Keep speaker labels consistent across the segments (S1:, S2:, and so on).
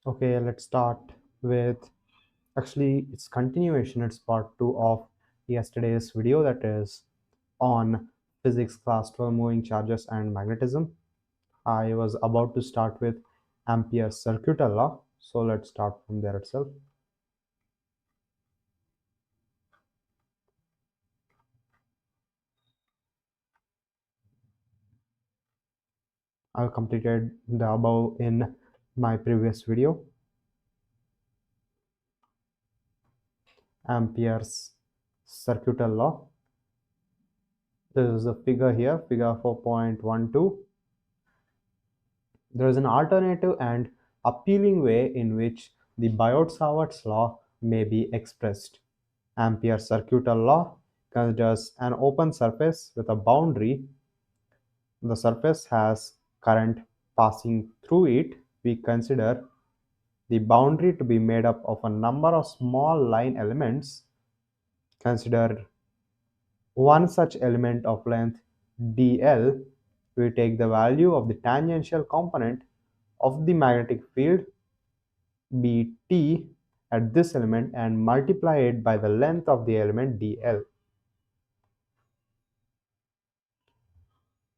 S1: Okay, let's start with actually it's continuation. It's part 2 of yesterday's video, that is on physics class 12, moving charges and magnetism. I was about to start with Ampere's circuital law, so let's start from there itself. I've completed the above in my previous video. Ampere's circuital law. This is the figure here, figure 4.12. There is an alternative and appealing way in which the Biot-Savart's law may be expressed. Ampere's circuital law considers an open surface with a boundary. The surface has current passing through it. We consider the boundary to be made up of a number of small line elements. Consider one such element of length dl. We take the value of the tangential component of the magnetic field bt at this element and multiply it by the length of the element dl.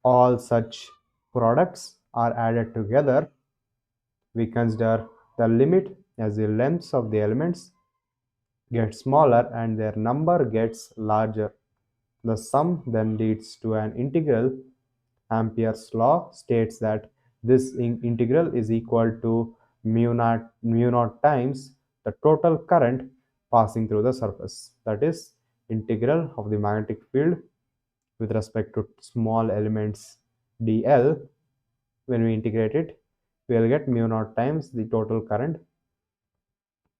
S1: All such products are added together. We consider the limit as the lengths of the elements get smaller and their number gets larger. The sum then leads to an integral. Ampere's law states that this integral is equal to mu naught times the total current passing through the surface. That is integral of the magnetic field with respect to small elements dl. When we integrate it, we will get mu naught times the total current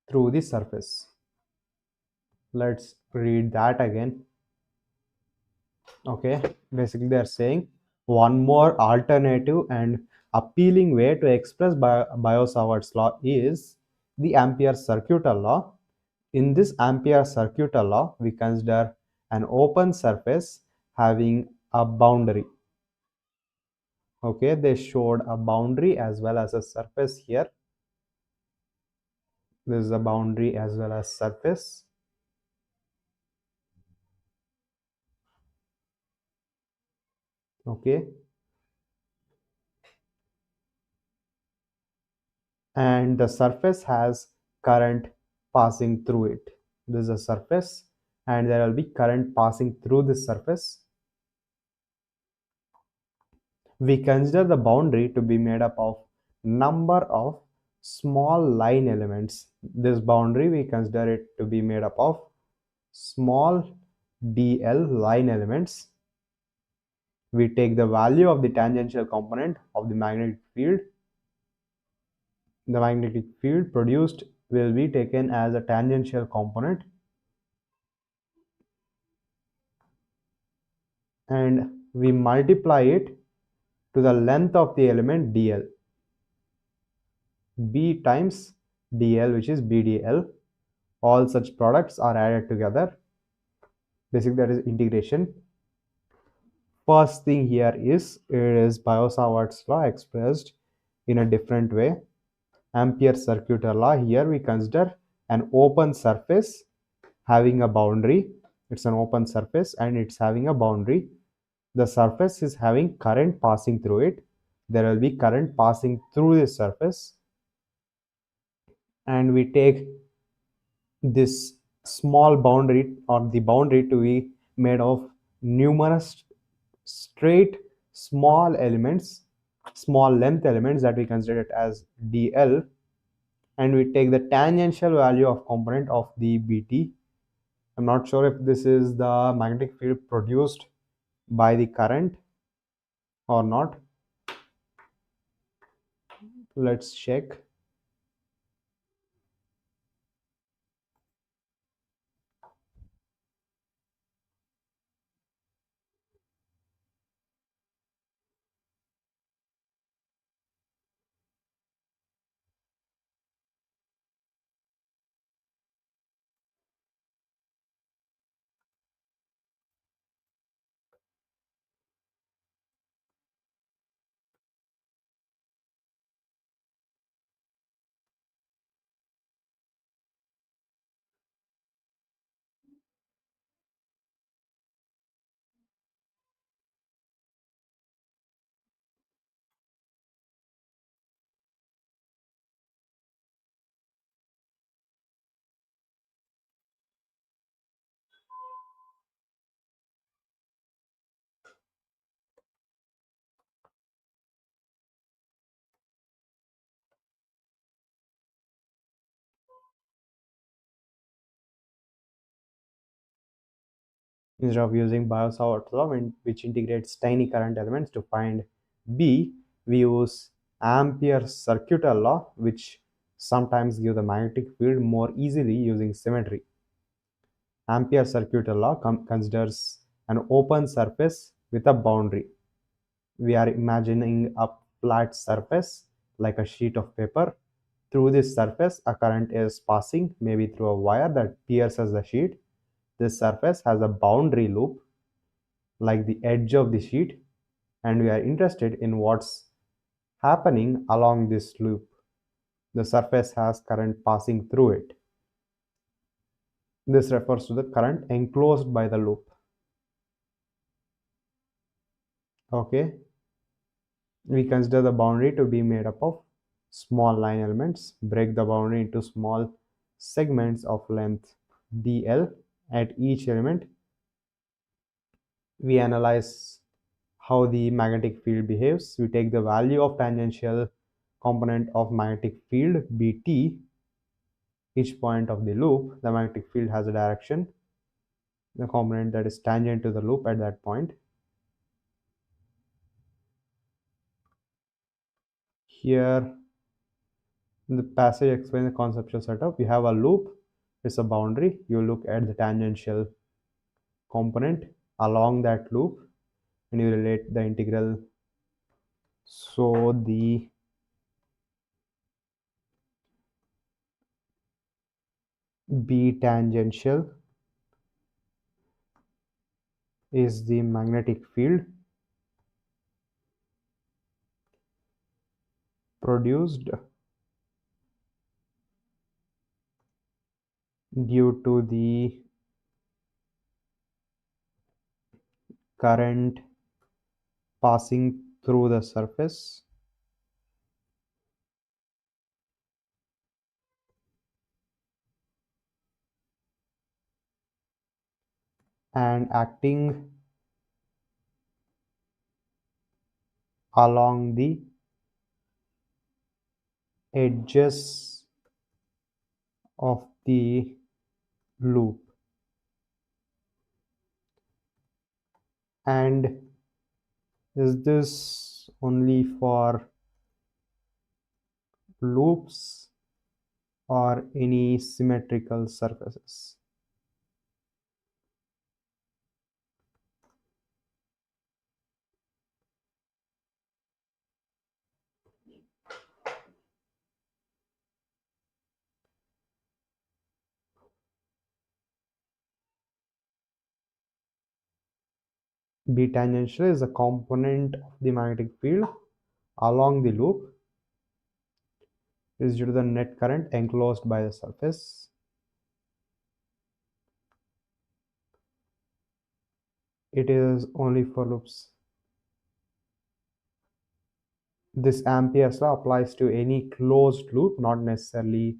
S1: through the surface. Let's read that again. Okay, basically they are saying one more alternative and appealing way to express Biot-Savart's law is the Ampere circuital law. In this Ampere circuital law, we consider an open surface having a boundary. Okay, they showed a boundary as well as a surface here. This is a boundary as well as surface. Okay, and the surface has current passing through it. This is a surface and there will be current passing through this surface. We consider the boundary to be made up of number of small line elements. This boundary we consider it to be made up of small dl line elements. We take the value of the tangential component of the magnetic field. The magnetic field produced will be taken as a tangential component and we multiply it to the length of the element dl. B times dl, which is bdl. All such products are added together. Basically that is integration. First thing here is it is Biot-Savart's law expressed in a different way. Ampere's circuital law, here we consider an open surface having a boundary. It's an open surface and it's having a boundary. The surface is having current passing through it. There will be current passing through this surface and we take this small boundary or the boundary to be made of numerous straight small elements, small length elements that we consider it as dl, and we take the tangential value of component of the bt. I'm not sure if this is the magnetic field produced by the current or not. Let's check. Instead of using Biot law, which integrates tiny current elements to find B, we use Ampere's circular law, which sometimes give the magnetic field more easily using symmetry. Ampere's circular law considers an open surface with a boundary. We are imagining a flat surface like a sheet of paper. Through this surface, a current is passing, maybe through a wire that pierces the sheet. This surface has a boundary loop like the edge of the sheet, and we are interested in what's happening along this loop. The surface has current passing through it. This refers to the current enclosed by the loop. Okay, we consider the boundary to be made up of small line elements. Break the boundary into small segments of length dl. At each element, we analyze how the magnetic field behaves. We take the value of tangential component of magnetic field bt. Each point of the loop, the magnetic field has a direction, the component that is tangent to the loop at that point. Here, the passage explains the conceptual setup. You have a loop, it's a boundary. You look at the tangential component along that loop and you relate the integral. So the B tangential is the magnetic field produced due to the current passing through the surface and acting along the edges of the loop. And is this only for loops or any symmetrical surfaces? B tangential is a component of the magnetic field along the loop is due to the net current enclosed by the surface. It is only for loops. This Ampere's law applies to any closed loop, not necessarily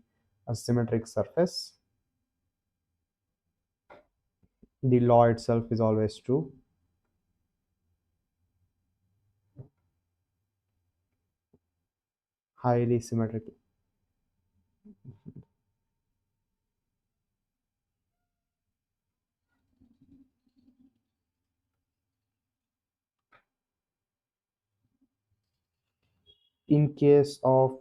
S1: a symmetric surface. The law itself is always true. Highly symmetric. In case of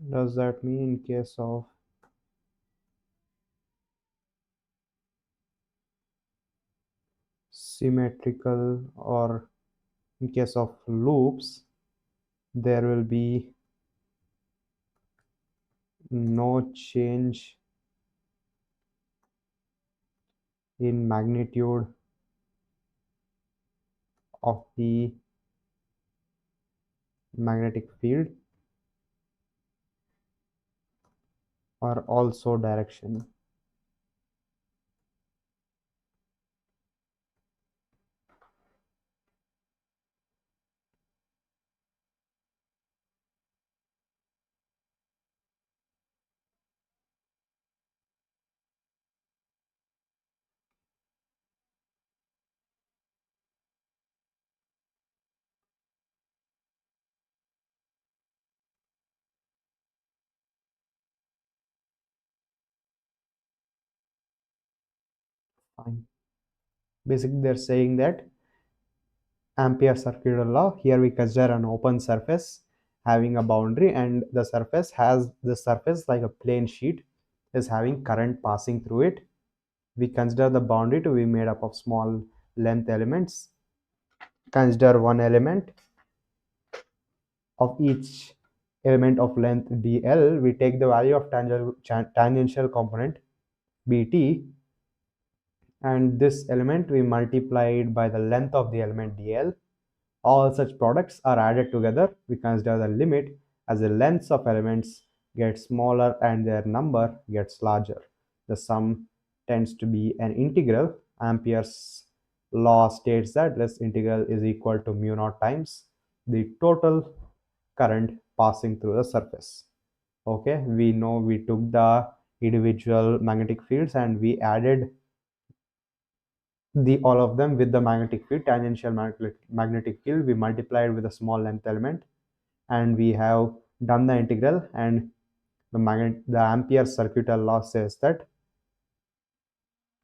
S1: does that mean in case of symmetrical or in case of loops there will be no change in magnitude of the magnetic field or also direction. Fine. Basically, they're saying that Ampere circular law, here we consider an open surface having a boundary, and the surface like a plane sheet is having current passing through it. We consider the boundary to be made up of small length elements. Consider one element of each element of length dl. We take the value of tangential component bt, and this element we multiply it by the length of the element dl. All such products are added together. We consider the limit as the lengths of elements get smaller and their number gets larger. The sum tends to be an integral. Ampere's law states that this integral is equal to mu naught times the total current passing through the surface. Okay, we know we took the individual magnetic fields and we added all of them with the magnetic field, tangential magnetic field. We multiplied with a small length element, and we have done the integral. And the Ampere circular law says that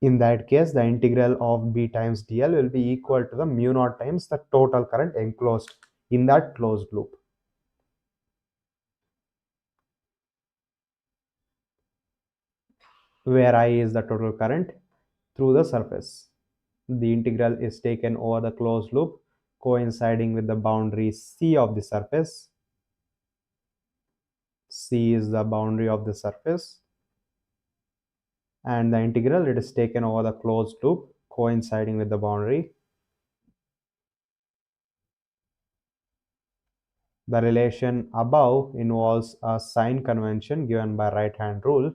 S1: in that case, the integral of b times dl will be equal to the mu naught times the total current enclosed in that closed loop. Where I is the total current through the surface. The integral is taken over the closed loop coinciding with the boundary C of the surface. C is the boundary of the surface, and the integral, it is taken over the closed loop coinciding with the boundary. The relation above involves a sign convention given by right hand rule.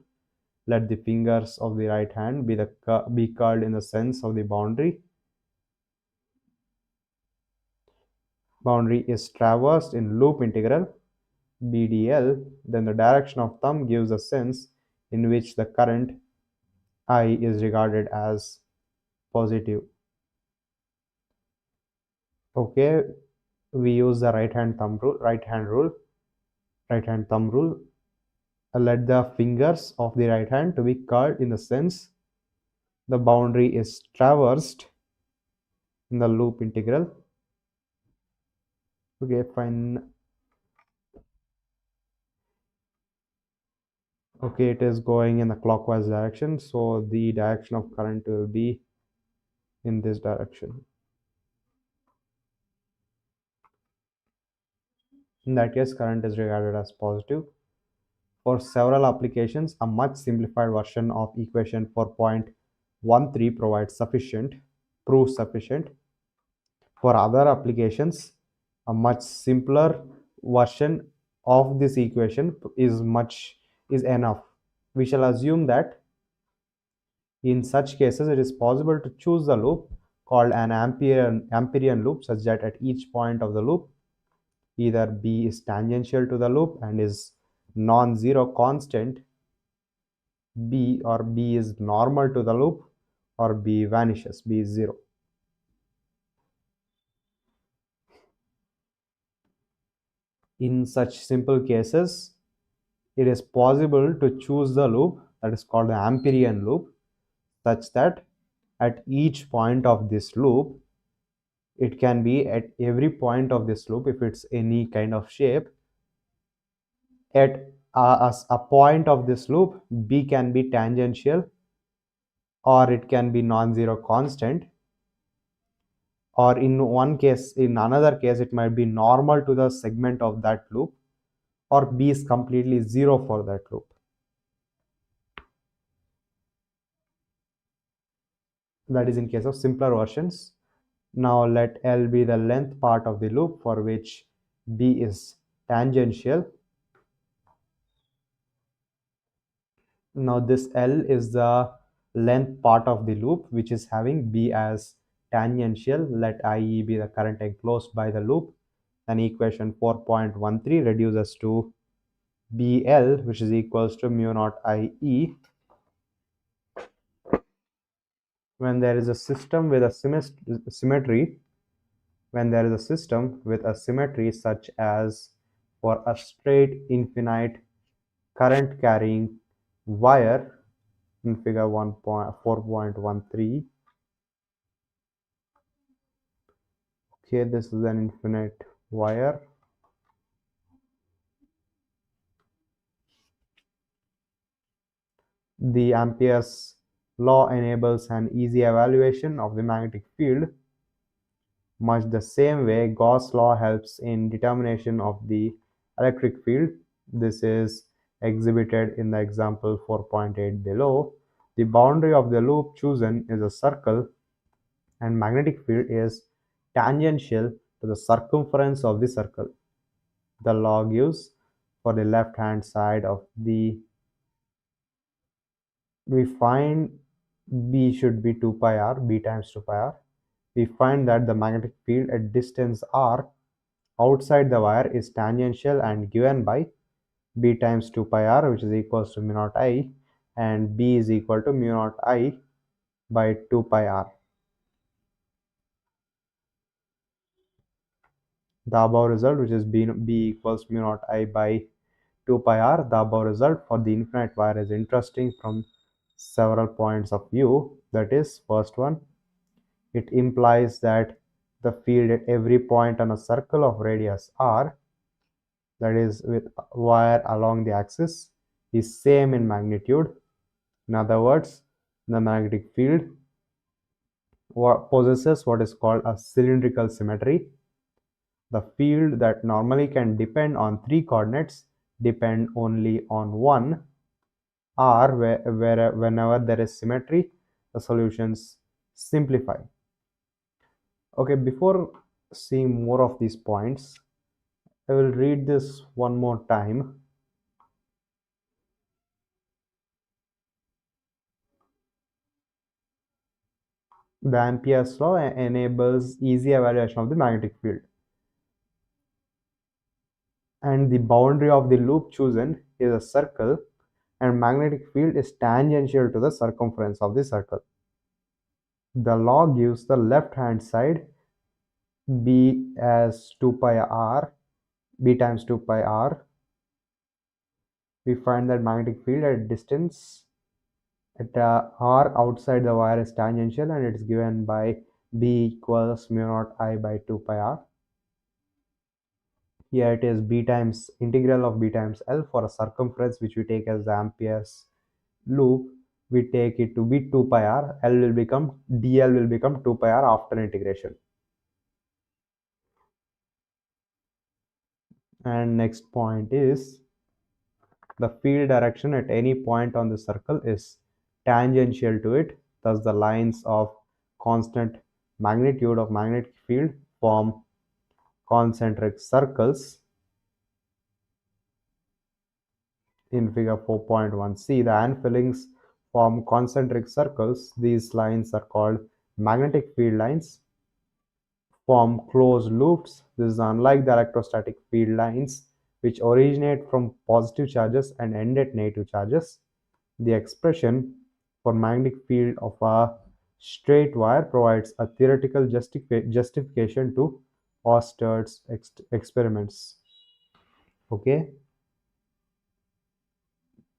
S1: Let the fingers of the right hand be curled in the sense of the boundary. Boundary is traversed in loop integral BDL. Then the direction of thumb gives a sense in which the current I is regarded as positive. Okay, we use the right hand thumb rule. Let the fingers of the right hand to be curled in the sense the boundary is traversed in the loop integral. Okay, fine. Okay, it is going in the clockwise direction, so the direction of current will be in this direction. In that case, current is regarded as positive. For several applications, a much simplified version of equation 4.13 proves sufficient. For other applications, a much simpler version of this equation is enough. We shall assume that in such cases it is possible to choose the loop called an Amperian loop, such that at each point of the loop either B is tangential to the loop and is non-zero constant B, or B is normal to the loop, or B vanishes, B is zero. In such simple cases, it is possible to choose the loop that is called the Amperian loop, such that at each point of this loop, it can be at every point of this loop, if it's any kind of shape, at a point of this loop, B can be tangential, or it can be non-zero constant, or in another case, it might be normal to the segment of that loop, or B is completely zero for that loop. That is in case of simpler versions. Now let L be the length part of the loop for which B is tangential. Now this L is the length part of the loop which is having B as tangential. Let IE be the current enclosed by the loop. Then equation 4.13 reduces to BL, which is equals to mu naught IE. When there is a system with a symmetry, such as for a straight infinite current carrying wire in figure 4.13, Okay, this is an infinite wire. The Ampere's law enables an easy evaluation of the magnetic field, much the same way Gauss' law helps in determination of the electric field. This is exhibited in the example 4.8 below. The boundary of the loop chosen is a circle, and magnetic field is tangential to the circumference of the circle. The law gives for the left hand side of the, we find B should be 2 pi r, B times 2 pi r. We find that the magnetic field at distance r outside the wire is tangential and given by B times 2 pi r, which is equals to mu naught I, and B is equal to mu naught I by 2 pi r. The above result, which is B equals mu naught I by 2 pi r, the above result for the infinite wire is interesting from several points of view. That is, first one, it implies that the field at every point on a circle of radius r, that is with wire along the axis, is same in magnitude. In other words, the magnetic field possesses what is called a cylindrical symmetry. The field that normally can depend on three coordinates depend only on one, or whenever there is symmetry, the solutions simplify. Okay, before seeing more of these points, I will read this one more time. The Ampere's law enables easy evaluation of the magnetic field, and the boundary of the loop chosen is a circle, and magnetic field is tangential to the circumference of the circle. The law gives the left hand side B as 2 pi r, B times 2 pi r. We find that magnetic field at distance at r outside the wire is tangential, and it's given by B equals mu naught I by 2 pi r. Here it is B times integral of B times L for a circumference which we take as the Ampere's loop. We take it to be 2 pi r. L will become, dl will become 2 pi r after integration. And next point is the field direction at any point on the circle is tangential to it. Thus the lines of constant magnitude of magnetic field form concentric circles. In figure 4.1c, the anfillings form concentric circles. These lines are called magnetic field lines, form closed loops. This is unlike the electrostatic field lines, which originate from positive charges and end at negative charges. The expression for magnetic field of a straight wire provides a theoretical justification to Oersted experiments. Okay.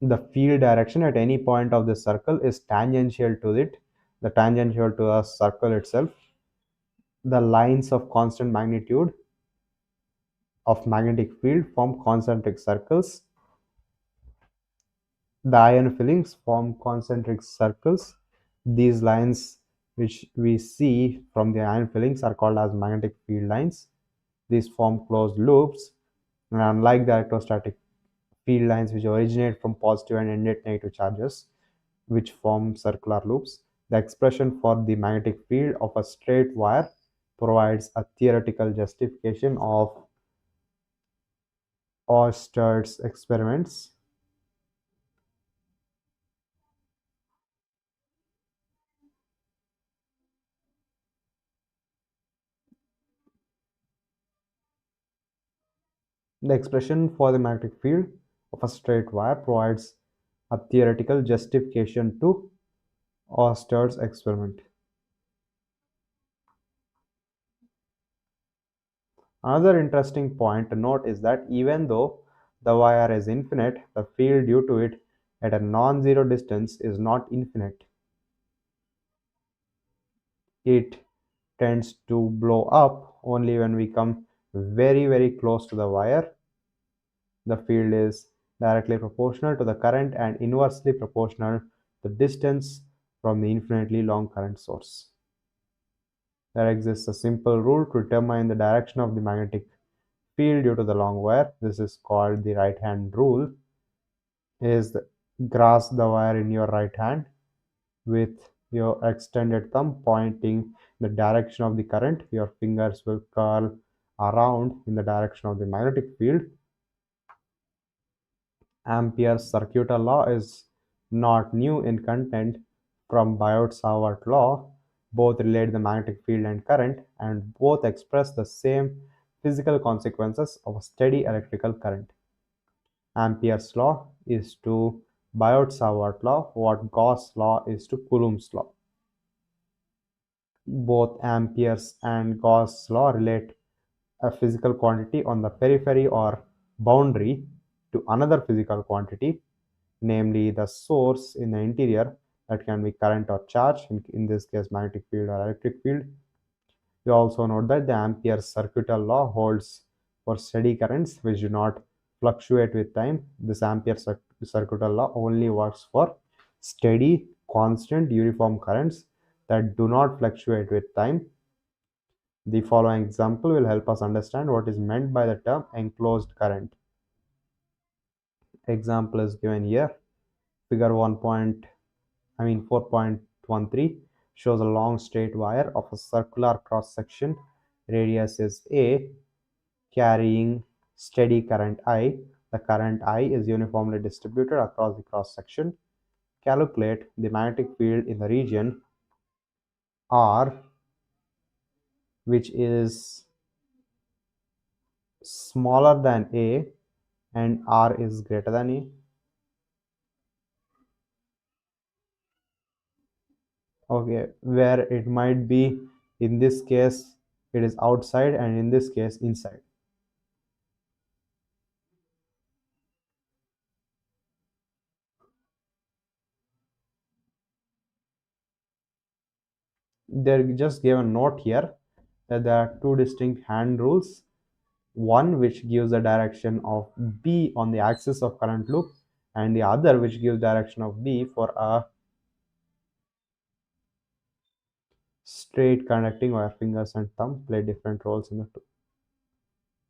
S1: The field direction at any point of the circle is tangential to it, the tangential to a circle itself. The lines of constant magnitude of magnetic field form concentric circles. The ion fillings form concentric circles. These lines which we see from the ion fillings are called as magnetic field lines. These form closed loops, and unlike the electrostatic field lines which originate from positive and end at negative charges, which form circular loops, the expression for the magnetic field of a straight wire provides a theoretical justification of Oersted's experiments. The expression for the magnetic field of a straight wire provides a theoretical justification to Oersted's experiment. Another interesting point to note is that even though the wire is infinite, the field due to it at a non-zero distance is not infinite. It tends to blow up only when we come very close to the wire. The field is directly proportional to the current and inversely proportional to the distance from the infinitely long current source. There exists a simple rule to determine the direction of the magnetic field due to the long wire. This is called the right hand rule. Is grasp the wire in your right hand with your extended thumb pointing the direction of the current. Your fingers will curl around in the direction of the magnetic field. Ampere's circuital law is not new in content from Biot-Savart law. Both relate the magnetic field and current, and both express the same physical consequences of a steady electrical current. Ampere's law is to Biot-Savart law what Gauss' law is to Coulomb's law. Both Ampere's and Gauss' law relate a physical quantity on the periphery or boundary to another physical quantity, namely the source in the interior, that can be current or charge, in this case magnetic field or electric field. You also note that the Ampere's circuital law holds for steady currents which do not fluctuate with time. This Ampere's circuital law only works for steady, constant, uniform currents that do not fluctuate with time. The following example will help us understand what is meant by the term enclosed current. Example is given here. Figure 4.13 shows a long straight wire of a circular cross section. Radius is A, carrying steady current I. The current I is uniformly distributed across the cross section. Calculate the magnetic field in the region R, which is smaller than A and R is greater than A. Okay, where it might be, in this case it is outside and in this case inside. They just gave a note here that there are two distinct hand rules, one which gives the direction of B on the axis of current loop and the other which gives direction of B for a straight conducting wire. Fingers and thumb play different roles in the two.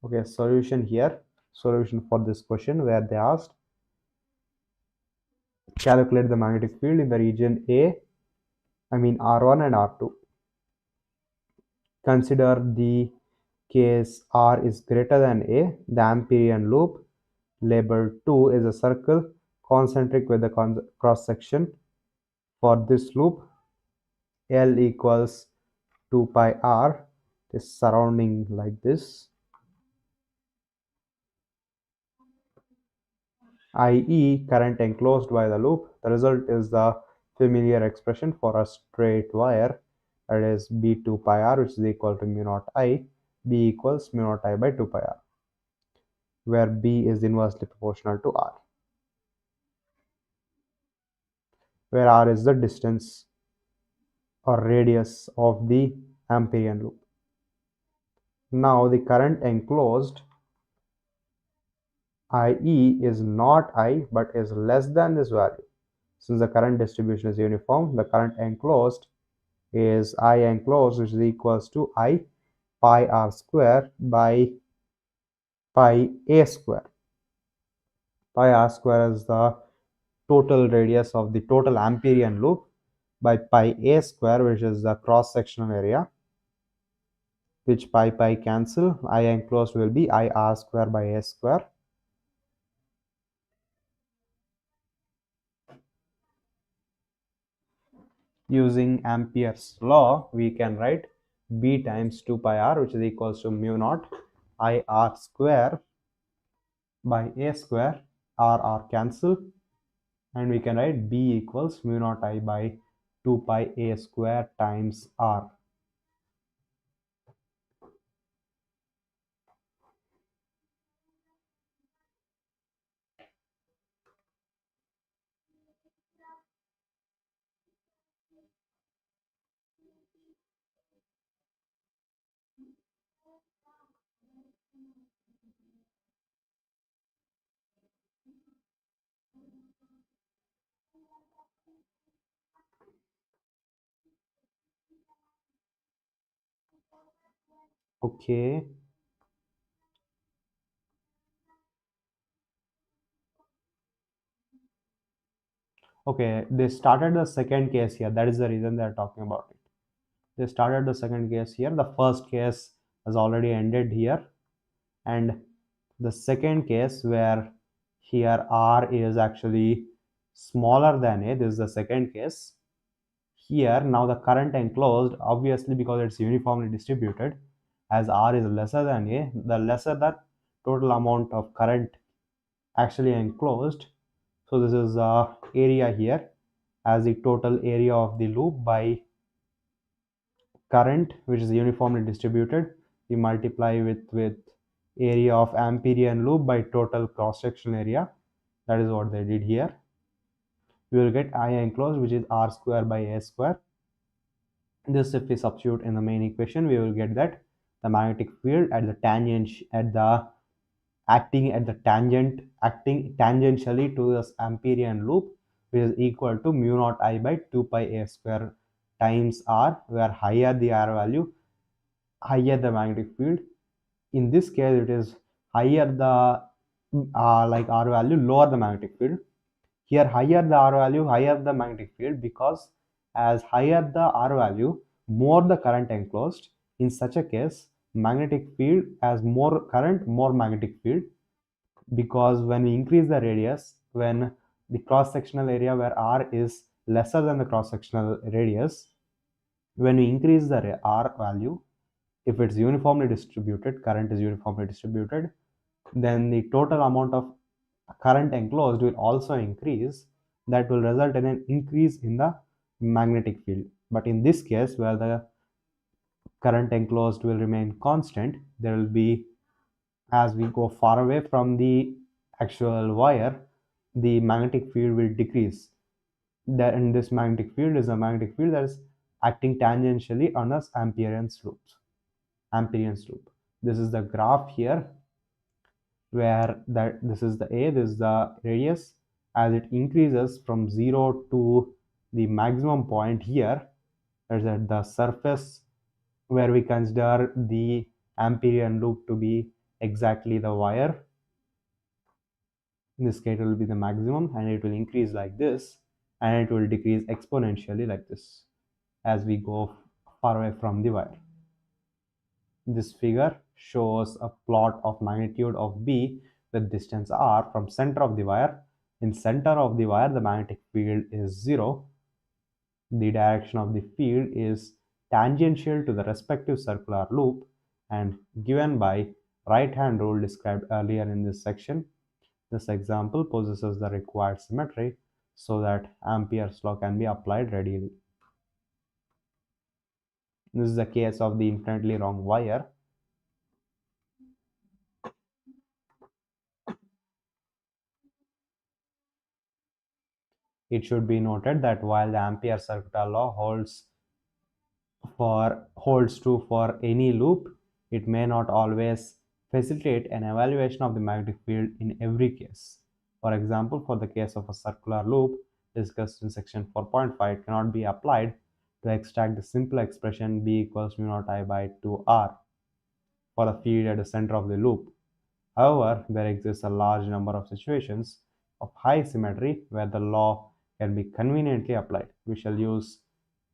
S1: Okay, solution here. Solution for this question where they asked calculate the magnetic field in the region R1 and R2. Consider the case R is greater than A. The Amperian loop labeled 2 is a circle concentric with the cross section. For this loop, L equals 2 pi R is surrounding like this, i.e. current enclosed by the loop. The result is the familiar expression for a straight wire, that is B2 pi R, which is equal to mu naught I. B equals mu naught I by 2 pi R, where B is inversely proportional to R, where R is the distance or radius of the Amperian loop. Now the current enclosed, IE, is not I but is less than this value. Since the current distribution is uniform, the current enclosed is I enclosed, which is equals to I pi R square by pi A square. Pi R square is the total radius of the total Amperian loop by pi A square, which is the cross-sectional area, which pi cancel. I enclosed will be I R square by A square. Using Ampere's law, we can write B times 2 pi R, which is equals to mu naught I R square by A square. R cancel, and we can write B equals mu naught I by 2 pi A square times R. Okay. Okay, they started the second case here. That is the reason they are talking about it. They started the second case here. The first case has already ended here, and the second case where here R is actually smaller than A. This is the second case. Here now the current enclosed, obviously because it's uniformly distributed, as R is lesser than A, the lesser the total amount of current actually enclosed. So this is area here as the total area of the loop by current, which is uniformly distributed. We multiply with area of Amperian loop by total cross sectional area. That is what they did here. We will get I enclosed, which is R square by A square. This, if we substitute in the main equation, we will get that the magnetic field at the tangent at the acting tangentially to this Amperian loop, which is equal to mu naught I by 2 pi A square times R, where higher the R value, higher the magnetic field. In this case, it is higher the like R value, lower the magnetic field. Here, higher the R value, higher the magnetic field, because as higher the R value, more the current enclosed. In such a case, magnetic field has more current, more magnetic field, because when we increase the radius, when the cross-sectional area where R is lesser than the cross-sectional radius, when we increase the R value, if it's uniformly distributed, current is uniformly distributed, then the total amount of current enclosed will also increase. That will result in an increase in the magnetic field. But in this case, where the current enclosed will remain constant, there will be, as we go far away from the actual wire, the magnetic field will decrease. That, and this magnetic field is a magnetic field that is acting tangentially on this Amperian's loop. Amperian's loop. This is the graph here, where that this is the A, this is the radius. As it increases from 0 to the maximum point here, is at the surface where we consider the Amperian loop to be exactly the wire. In this case, it will be the maximum, and it will increase like this, and it will decrease exponentially like this as we go far away from the wire. This figure shows a plot of magnitude of B with distance r from center of the wire. In center of the wire, the magnetic field is 0. The direction of the field is tangential to the respective circular loop and given by right-hand rule described earlier in this section. This example possesses the required symmetry so that Ampere's law can be applied readily. This is the case of the infinitely wrong wire. It should be noted that while the Ampere circular law holds true for any loop, it may not always facilitate an evaluation of the magnetic field in every case. For example, for the case of a circular loop discussed in section 4.5, it cannot be applied to extract the simple expression B equals mu naught I by 2R for the field at the center of the loop. However, there exists a large number of situations of high symmetry where the law can be conveniently applied. We shall use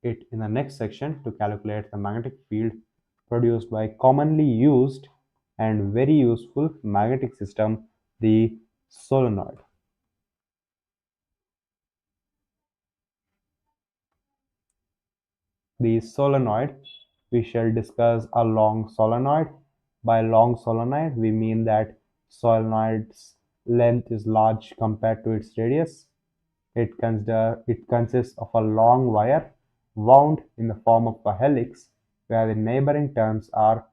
S1: it in the next section to calculate the magnetic field produced by commonly used and very useful magnetic system, the solenoid. The solenoid, we shall discuss a long solenoid. By long solenoid, we mean that solenoid's length is large compared to its radius. It consists of a long wire wound in the form of a helix where the neighboring turns are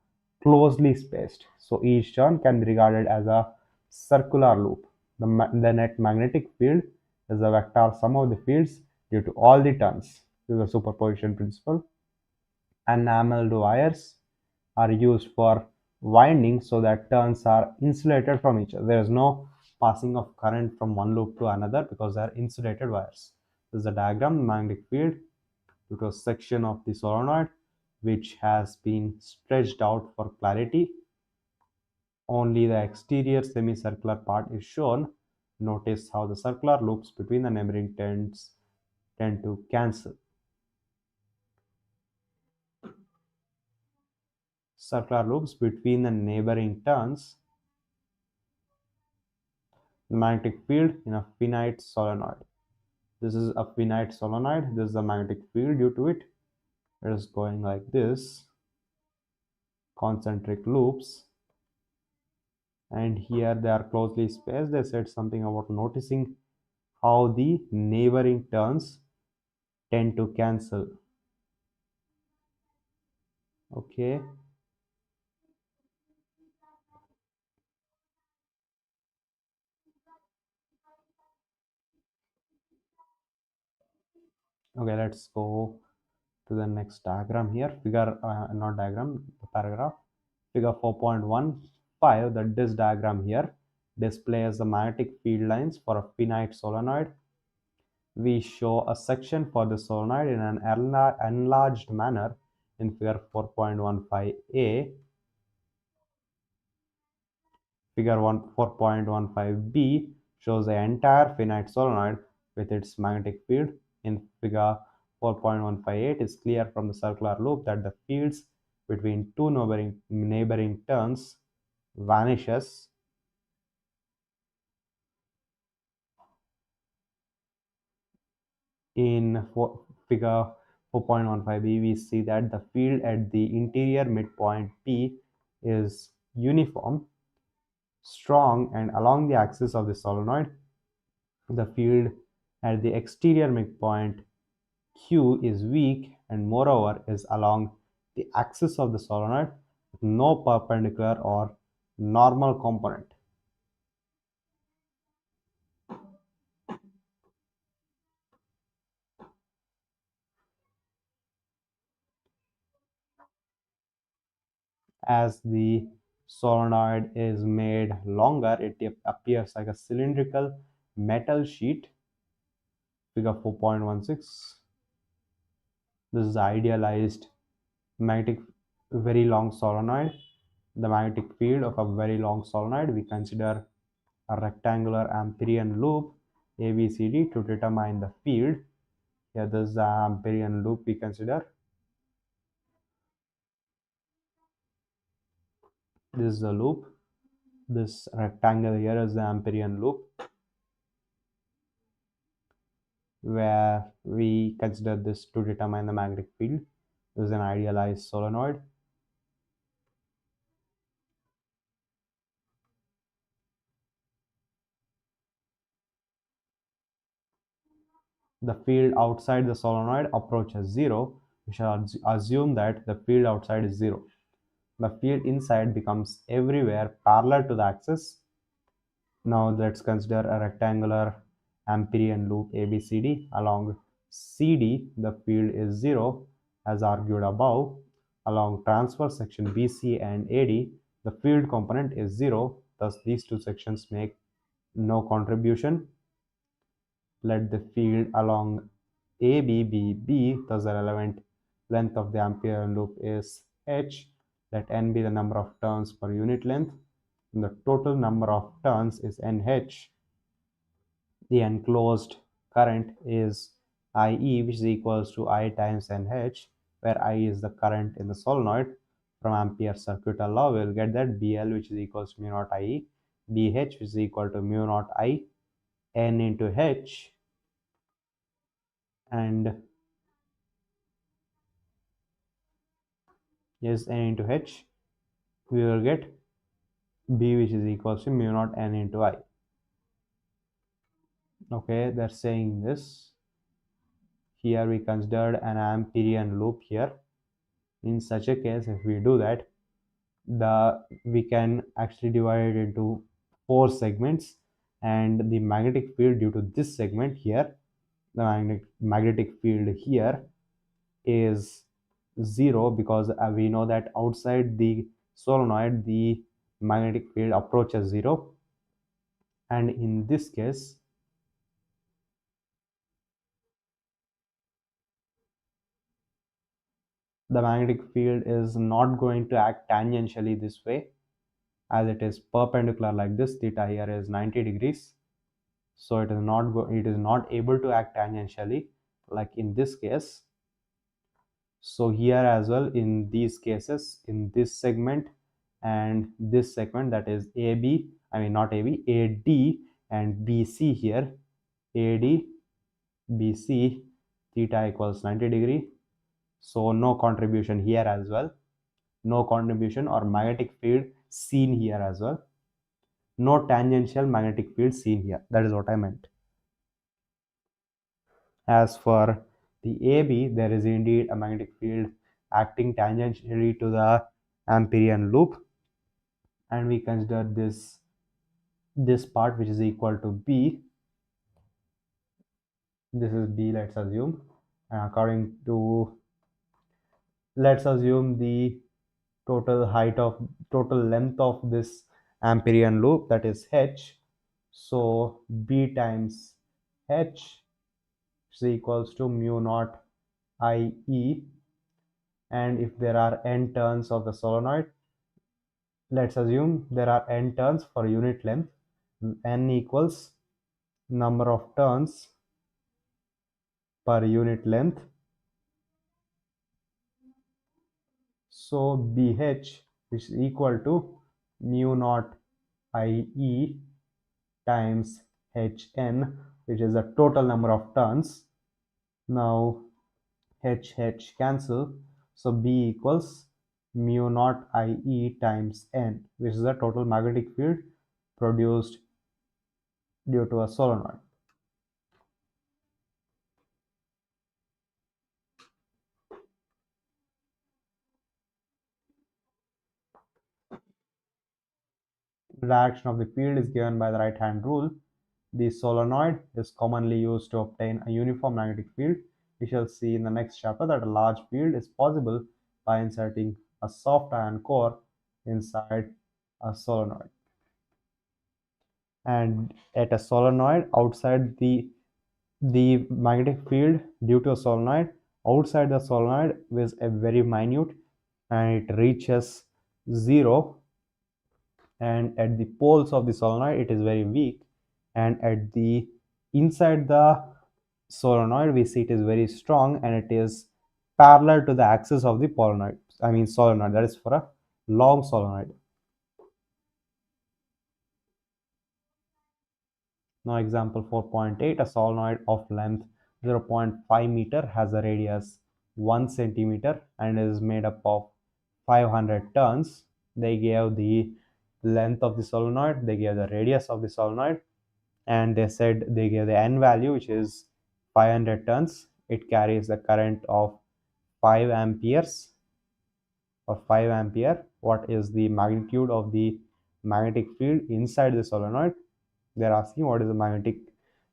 S1: closely spaced. So each turn can be regarded as a circular loop. The net magnetic field is the vector sum of the fields due to all the turns. This is the superposition principle. Enameled wires are used for winding so that turns are insulated from each other. There is no passing of current from one loop to another because they are insulated wires. This is the diagram. Magnetic field due to a section of the solenoid which has been stretched out for clarity. Only the exterior semicircular part is shown. Notice how the circular loops between the neighboring tend to cancel. Circular loops between the neighboring turns the magnetic field in a finite solenoid. This is a finite solenoid. This is the magnetic field due to it. It is going like this, concentric loops. And here they are closely spaced. They said something about noticing how the neighboring turns tend to cancel. Okay. Okay, let's go to the next diagram here. Figure, not diagram, the paragraph. Figure 4.15, the disk diagram here displays the magnetic field lines for a finite solenoid. We show a section for the solenoid in an enlarged manner in figure 4.15a. Figure 4.15b shows the entire finite solenoid with its magnetic field. In figure 4.158, it is clear from the circular loop that the fields between two neighboring turns vanishes. In figure 4.15b, we see that the field at the interior midpoint P is uniform, strong, and along the axis of the solenoid. The field at the exterior midpoint Q is weak and moreover is along the axis of the solenoid with no perpendicular or normal component. As the solenoid is made longer, it appears like a cylindrical metal sheet. Figure 4.16. This is idealized magnetic very long solenoid. The magnetic field of a very long solenoid, we consider a rectangular Amperian loop ABCD to determine the field. Here this is the Amperian loop we consider. This is the loop. This rectangle here is the Amperian loop where we consider this to determine the magnetic field. This is an idealized solenoid. The field outside the solenoid approaches zero. We shall assume that the field outside is zero. The field inside becomes everywhere parallel to the axis. Now let's consider a rectangular Amperian loop ABCD. Along CD, the field is zero as argued above. Along transverse section BC and AD, the field component is zero. Thus, these two sections make no contribution. Let the field along AB be B. Thus, the relevant length of the Amperian loop is H. Let N be the number of turns per unit length. And the total number of turns is NH. The enclosed current is IE, which is equals to I times NH, where I is the current in the solenoid. From Ampere's circuital law, we will get that BL, which is equals to mu naught IE, BH, which is equal to mu naught I, N into H, and yes, N into H, we will get B, which is equals to mu naught N into I. Okay, they're saying this. Here we considered an Amperian loop here. In such a case, if we do that, we can actually divide it into 4 segments, and the magnetic field due to this segment here, the magnetic field here is 0 because we know that outside the solenoid the magnetic field approaches 0, and in this case the magnetic field is not going to act tangentially this way, as it is perpendicular like this. Theta here is 90 degrees, so it is not able to act tangentially like in this case. So here as well, in these cases, in this segment and this segment, that is AB, I mean not AB, AD and BC here, AD, BC, theta equals 90 degree. So no contribution here as well. No contribution or magnetic field seen here as well. No tangential magnetic field seen here. That is what I meant. As for the AB, there is indeed a magnetic field acting tangentially to the Amperian loop, and we consider this part, which is equal to B. This is B, let's assume, and according to, let's assume the total length of this Amperian loop, that is H. So B times H is equals to mu naught IE, and if there are n turns of the solenoid, let's assume there are n turns for unit length, n equals number of turns per unit length. So BH is equal to mu naught IE times HN, which is the total number of turns. Now H cancel, so B equals mu naught IE times N, which is the total magnetic field produced due to a solenoid. Direction of the field is given by the right hand rule. The solenoid is commonly used to obtain a uniform magnetic field. We shall see in the next chapter that a large field is possible by inserting a soft iron core inside a solenoid. And at a solenoid, outside the magnetic field due to a solenoid, outside the solenoid is a very minute, and it reaches 0, and at the poles of the solenoid it is very weak, and at the inside the solenoid we see it is very strong, and it is parallel to the axis of the solenoid. That is for a long solenoid. Now example 4.8, a solenoid of length 0.5 meter has a radius 1 centimeter and is made up of 500 turns. They gave the length of the solenoid, they gave the radius of the solenoid, and they said they gave the n value, which is 500 turns. It carries the current of 5 amperes or 5 ampere. What is the magnitude of the magnetic field inside the solenoid? They're asking what is the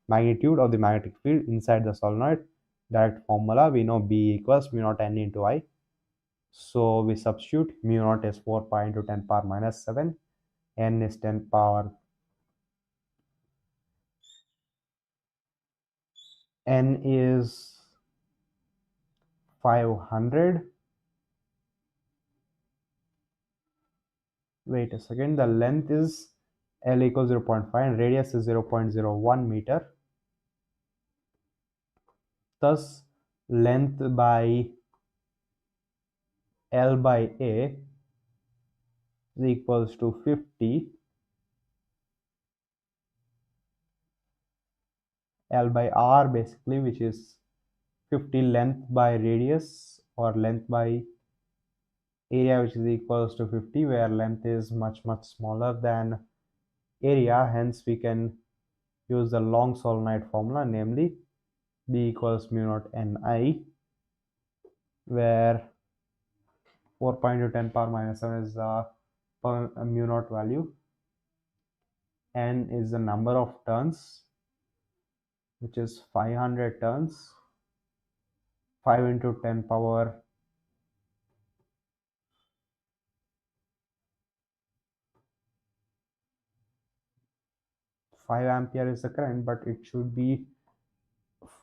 S1: magnitude of the magnetic field inside the solenoid. Direct formula, we know B equals mu naught N into I. So we substitute. Mu naught is 4 pi into 10 power minus 7. N is 10 power. N is 500. Wait a second. The length is L equals 0.5 and radius is 0.01 meter. Thus, length by L by A is equals to 50. L by R basically, which is 50 length by radius, or length by area, which is equals to 50, where length is much smaller than area. Hence we can use the long solenoid formula, namely B equals mu naught Ni, where 4.10 power minus 7 is the mu naught value, N is the number of turns, which is 500 turns. 5 into 10 power 5 ampere is the current, but it should be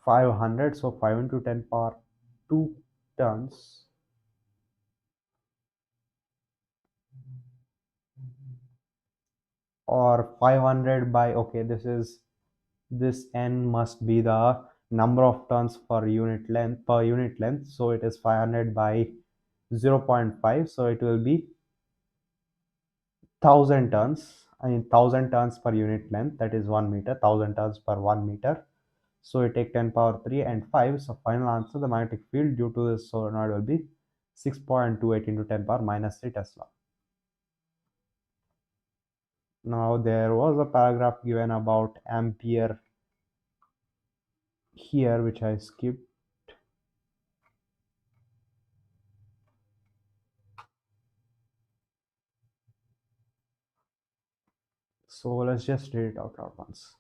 S1: 500. So 5 into 10 power 2 turns. or 500 by, okay, this n must be the number of turns per unit length, so it is 500 by 0.5, so it will be 1000 turns. I mean 1000 turns per unit length, that is 1 meter, 1000 turns per 1 meter. So we take 10 power 3 and 5. So final answer, the magnetic field due to this solenoid will be 6.28 into 10 power minus 3 Tesla. Now there was a paragraph given about ampere here, which I skipped. So let's just read it out loud once.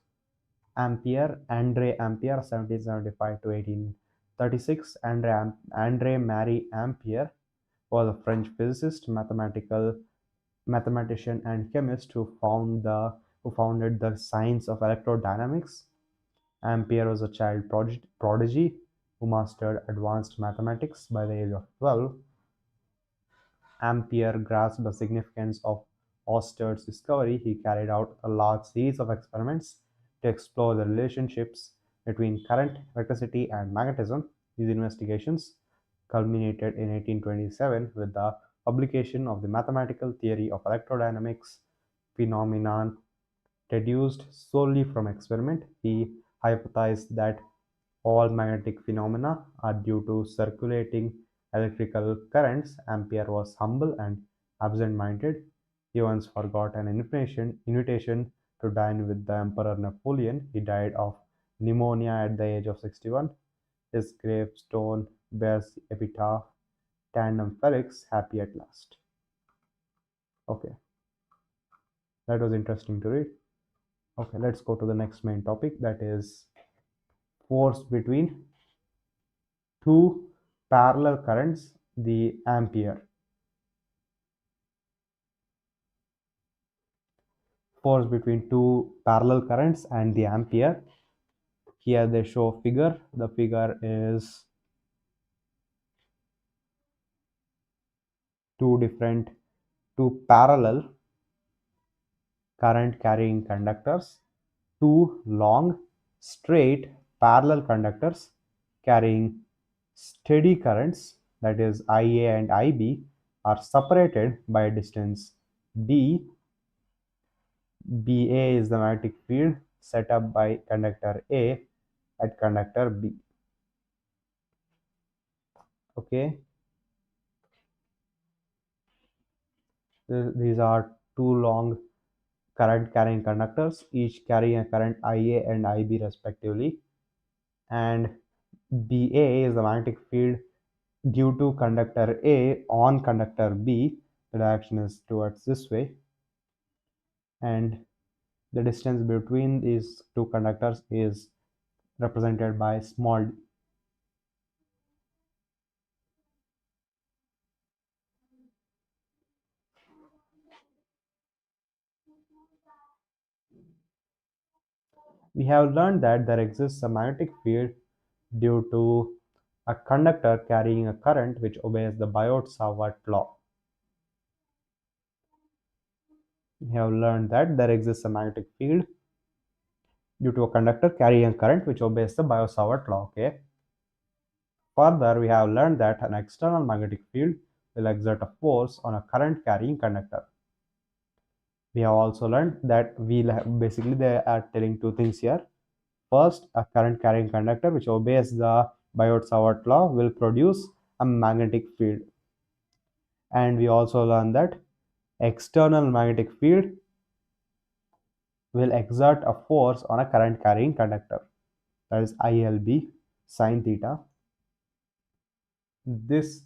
S1: Ampere, Andre Ampere, 1775 to 1836. Andre Marie Ampere was a French physicist, mathematician, and chemist who founded the science of electrodynamics. Ampere was a child prodigy who mastered advanced mathematics by the age of 12. Ampere grasped the significance of Oersted discovery. He carried out a large series of experiments to explore the relationships between current, electricity, and magnetism. These investigations culminated in 1827 with the publication of the mathematical theory of electrodynamics, phenomenon deduced solely from experiment. He hypothesized that all magnetic phenomena are due to circulating electrical currents. Ampere was humble and absent-minded. He once forgot an invitation to dine with the Emperor Napoleon. He died of pneumonia at the age of 61. His gravestone bears the epitaph Tandem Felix, happy at last. Okay, that was interesting to read. Okay, let's go to the next main topic, that is force between two parallel currents, the ampere. Force between two parallel currents and the ampere. Here they show a figure. The figure is two parallel current carrying conductors, two long straight parallel conductors carrying steady currents, that is IA and IB, are separated by a distance d. BA is the magnetic field set up by conductor A at conductor B. Okay, these are two long current carrying conductors, each carrying a current IA and IB respectively, and BA is the magnetic field due to conductor A on conductor B. The direction is towards this way, and the distance between these two conductors is represented by small d. We have learned that there exists a magnetic field due to a conductor carrying a current which obeys the Biot-Savart law. We have learned that there exists a magnetic field due to a conductor carrying a current which obeys the Biot-Savart law. Okay. Further, we have learned that an external magnetic field will exert a force on a current carrying conductor. We have also learned that basically they are telling two things here. First, a current carrying conductor which obeys the Biot-Savart law will produce a magnetic field. And we also learned that external magnetic field will exert a force on a current carrying conductor, that is ILB sine theta. This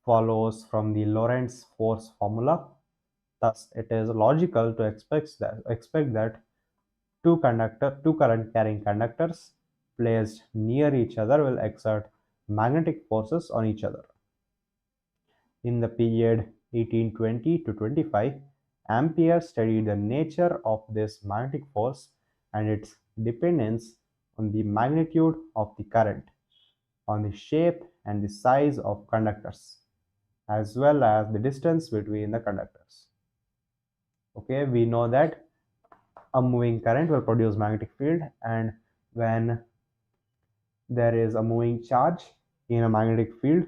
S1: follows from the Lorentz force formula. Thus, it is logical to expect that two current carrying conductors placed near each other will exert magnetic forces on each other. In the period 1820 to 25, Ampere studied the nature of this magnetic force and its dependence on the magnitude of the current, on the shape and the size of conductors, as well as the distance between the conductors. Okay, we know that A moving current will produce magnetic field, and when there is a moving charge in a magnetic field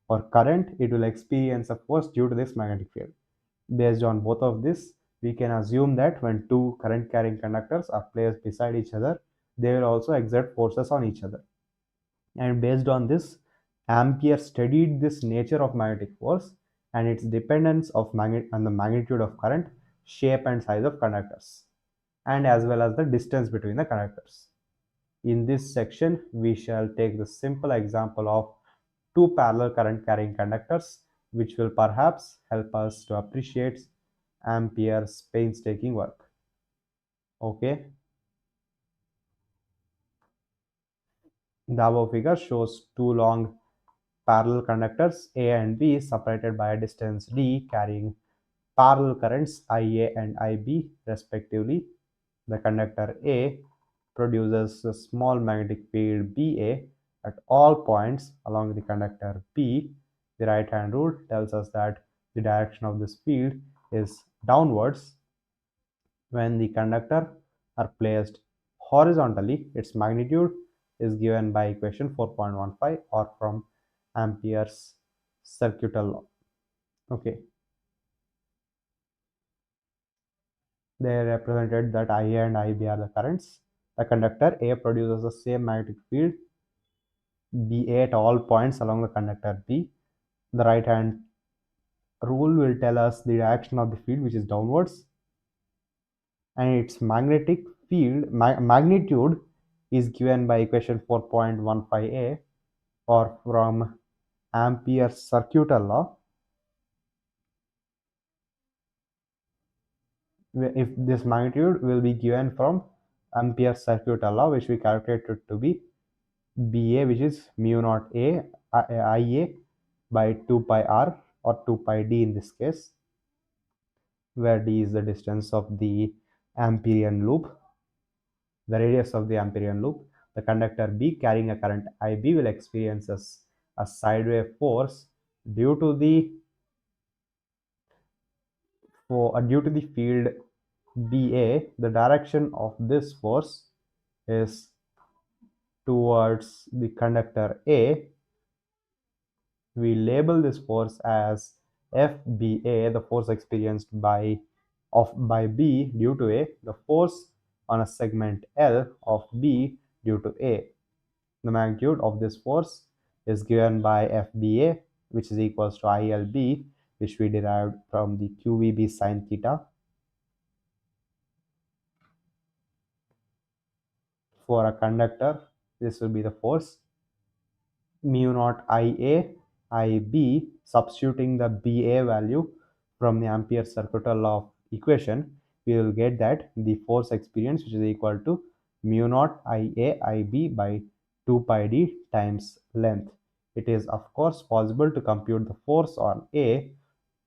S1: or current, it will experience a force due to this magnetic field. Based on both of this, we can assume that when two current carrying conductors are placed beside each other, they will also exert forces on each other. And based on this, Ampere studied this nature of magnetic force and its dependence of on the magnitude of current, shape and size of conductors, and as well as the distance between the conductors. In this section, we shall take the simple example of two parallel current carrying conductors, which will perhaps help us to appreciate Ampere's painstaking work. Okay, the above figure shows two long parallel conductors A and B separated by a distance d carrying parallel currents IA and IB respectively. The conductor A produces a small magnetic field BA at all points along the conductor B. The right hand rule tells us that the direction of this field is downwards. When the conductor are placed horizontally, its magnitude is given by equation 4.15 or from Ampere's circuital law. Okay, they represented that IA and IB are the currents. The conductor A produces the same magnetic field BA at all points along the conductor B. The right hand rule will tell us the direction of the field, which is downwards, and its magnetic field magnitude is given by equation 4.15a or from Ampere's circuital law. If this magnitude will be given from Ampere's circuital law, which we calculated to be BA, which is mu naught A IA by 2 pi r or 2 pi d in this case, where d is the distance of the Amperian loop, the radius of the Amperian loop. The conductor B carrying a current IB will experience a sideway force due to the field BA. The direction of this force is towards the conductor A. We label this force as FBA, the force experienced by B due to A, the force on a segment L of B due to A. The magnitude of this force is given by FBA, which is equals to ILB, which we derived from the QVB sine theta. For a conductor, this will be the force mu naught IA IB. Substituting the BA value from the Ampere's circuital law of equation, we will get that the force experienced, which is equal to mu naught IA IB by 2 pi d times length. It is of course possible to compute the force on A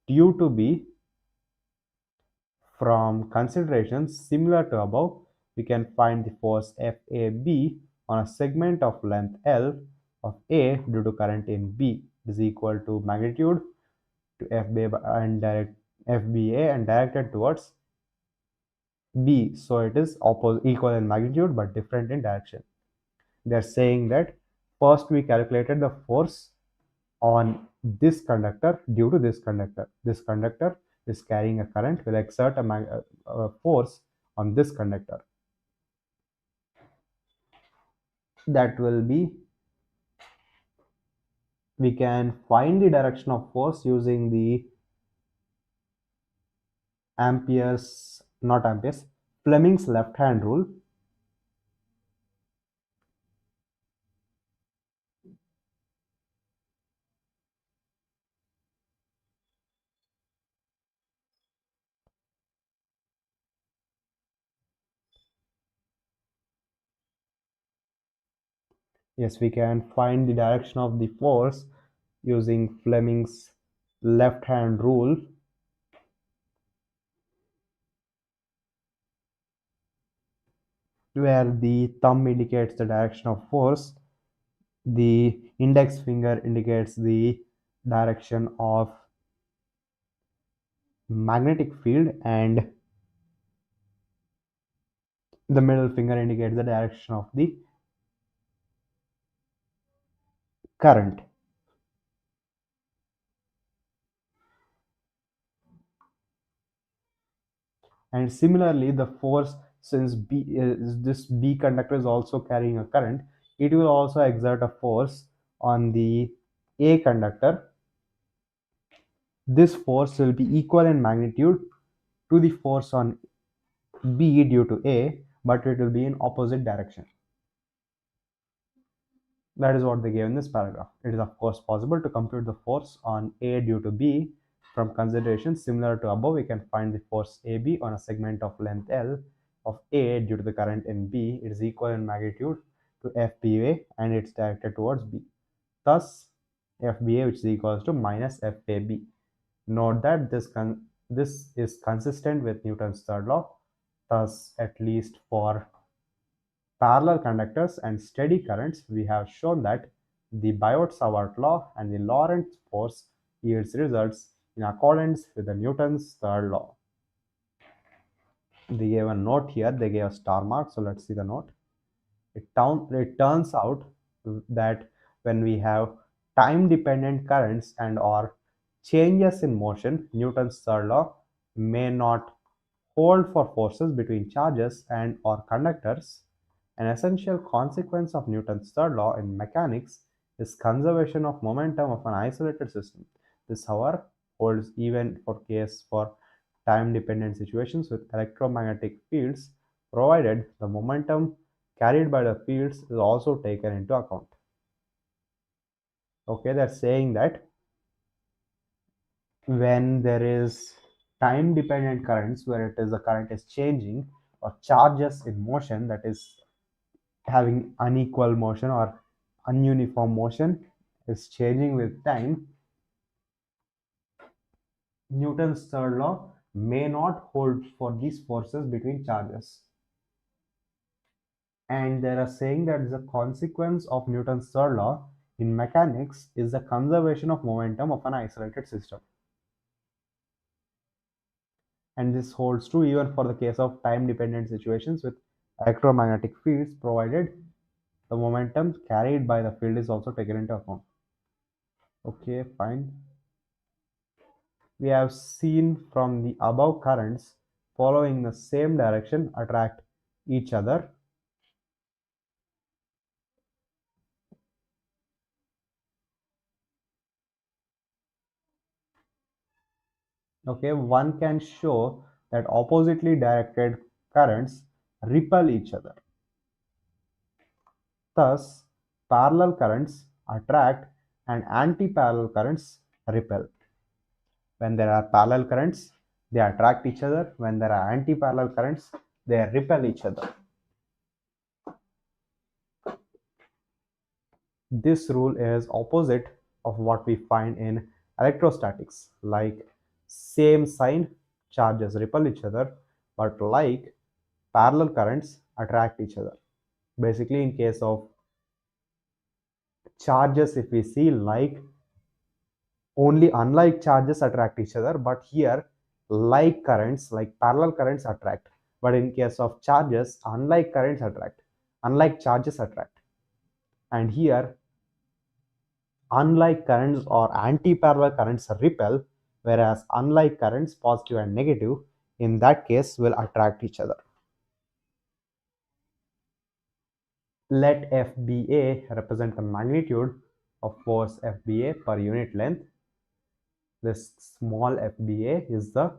S1: due to B. From considerations similar to above, we can find the force FAB on a segment of length L of A due to current in B is equal to magnitude to FBA and directed towards B. So it is equal in magnitude but different in direction. They are saying that first we calculated the force on this conductor due to this conductor. This conductor is carrying a current, will exert a force on this conductor. That will be, we can find the direction of force using the Fleming's left hand rule. Yes, we can find the direction of the force using Fleming's left hand rule. Where the thumb indicates the direction of force, the index finger indicates the direction of magnetic field, and The middle finger indicates the direction of the current. And similarly, the force, since this B conductor is also carrying a current, it will also exert a force on the A conductor. This force will be equal in magnitude to the force on B due to A, but it will be in opposite direction. That is what they gave in this paragraph. It is of course possible to compute the force on A due to B. From considerations similar to above, we can find the force AB on a segment of length L of A due to the current in B. It is equal in magnitude to FBA and it's directed towards B. Thus, FBA, which is equals to minus FAB. Note that this is consistent with Newton's third law. Thus, at least for parallel conductors and steady currents, we have shown that the Biot-Savart law and the Lorentz force yields results in accordance with the Newton's third law. They gave a note here, they gave a star mark, so let's see the note. It turns out that when we have time-dependent currents and or changes in motion, Newton's third law may not hold for forces between charges and or conductors. An essential consequence of Newton's third law in mechanics is conservation of momentum of an isolated system. This, however, holds even for time-dependent situations with electromagnetic fields, provided the momentum carried by the fields is also taken into account. Okay, they're saying that when there is time-dependent currents where it is the current is changing or charges in motion, that is having unequal motion or ununiform motion, is changing with time, Newton's third law may not hold for these forces between charges. And they are saying that the consequence of Newton's third law in mechanics is the conservation of momentum of an isolated system. And this holds true even for the case of time-dependent situations with electromagnetic fields, provided the momentum carried by the field is also taken into account. Okay, fine. We have seen from the above currents following the same direction attract each other. Okay, one can show that oppositely directed currents repel each other. Thus, parallel currents attract and anti-parallel currents repel. When there are parallel currents, they attract each other. When there are anti-parallel currents, they repel each other. This rule is opposite of what we find in electrostatics, like same sign charges repel each other, but like parallel currents attract each other. Basically, in case of charges, if we see, like only unlike charges attract each other, but here like currents, like parallel currents attract. But in case of charges, unlike currents attract, unlike charges attract. And here unlike currents or anti-parallel currents repel, whereas unlike currents, positive and negative, in that case will attract each other. Let FBA represent the magnitude of force FBA per unit length. This small FBA is the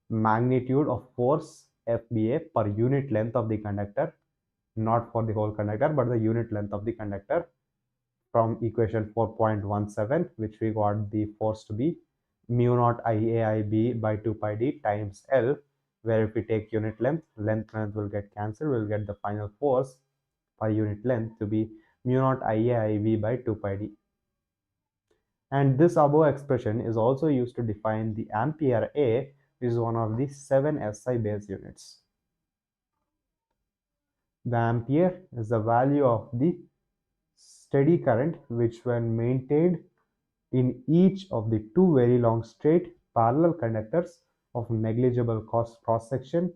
S1: magnitude of force FBA per unit length of the conductor, not for the whole conductor, but the unit length of the conductor. From equation 4.17, which we got the force to be mu naught IAIB by 2 pi d times L, where if we take unit length will get cancelled, we'll get the final force per unit length to be mu naught IAIB by 2 pi d. And this above expression is also used to define the ampere A, which is one of the 7 SI base units. The ampere is the value of the steady current which, when maintained in each of the two very long straight parallel conductors of negligible cross section,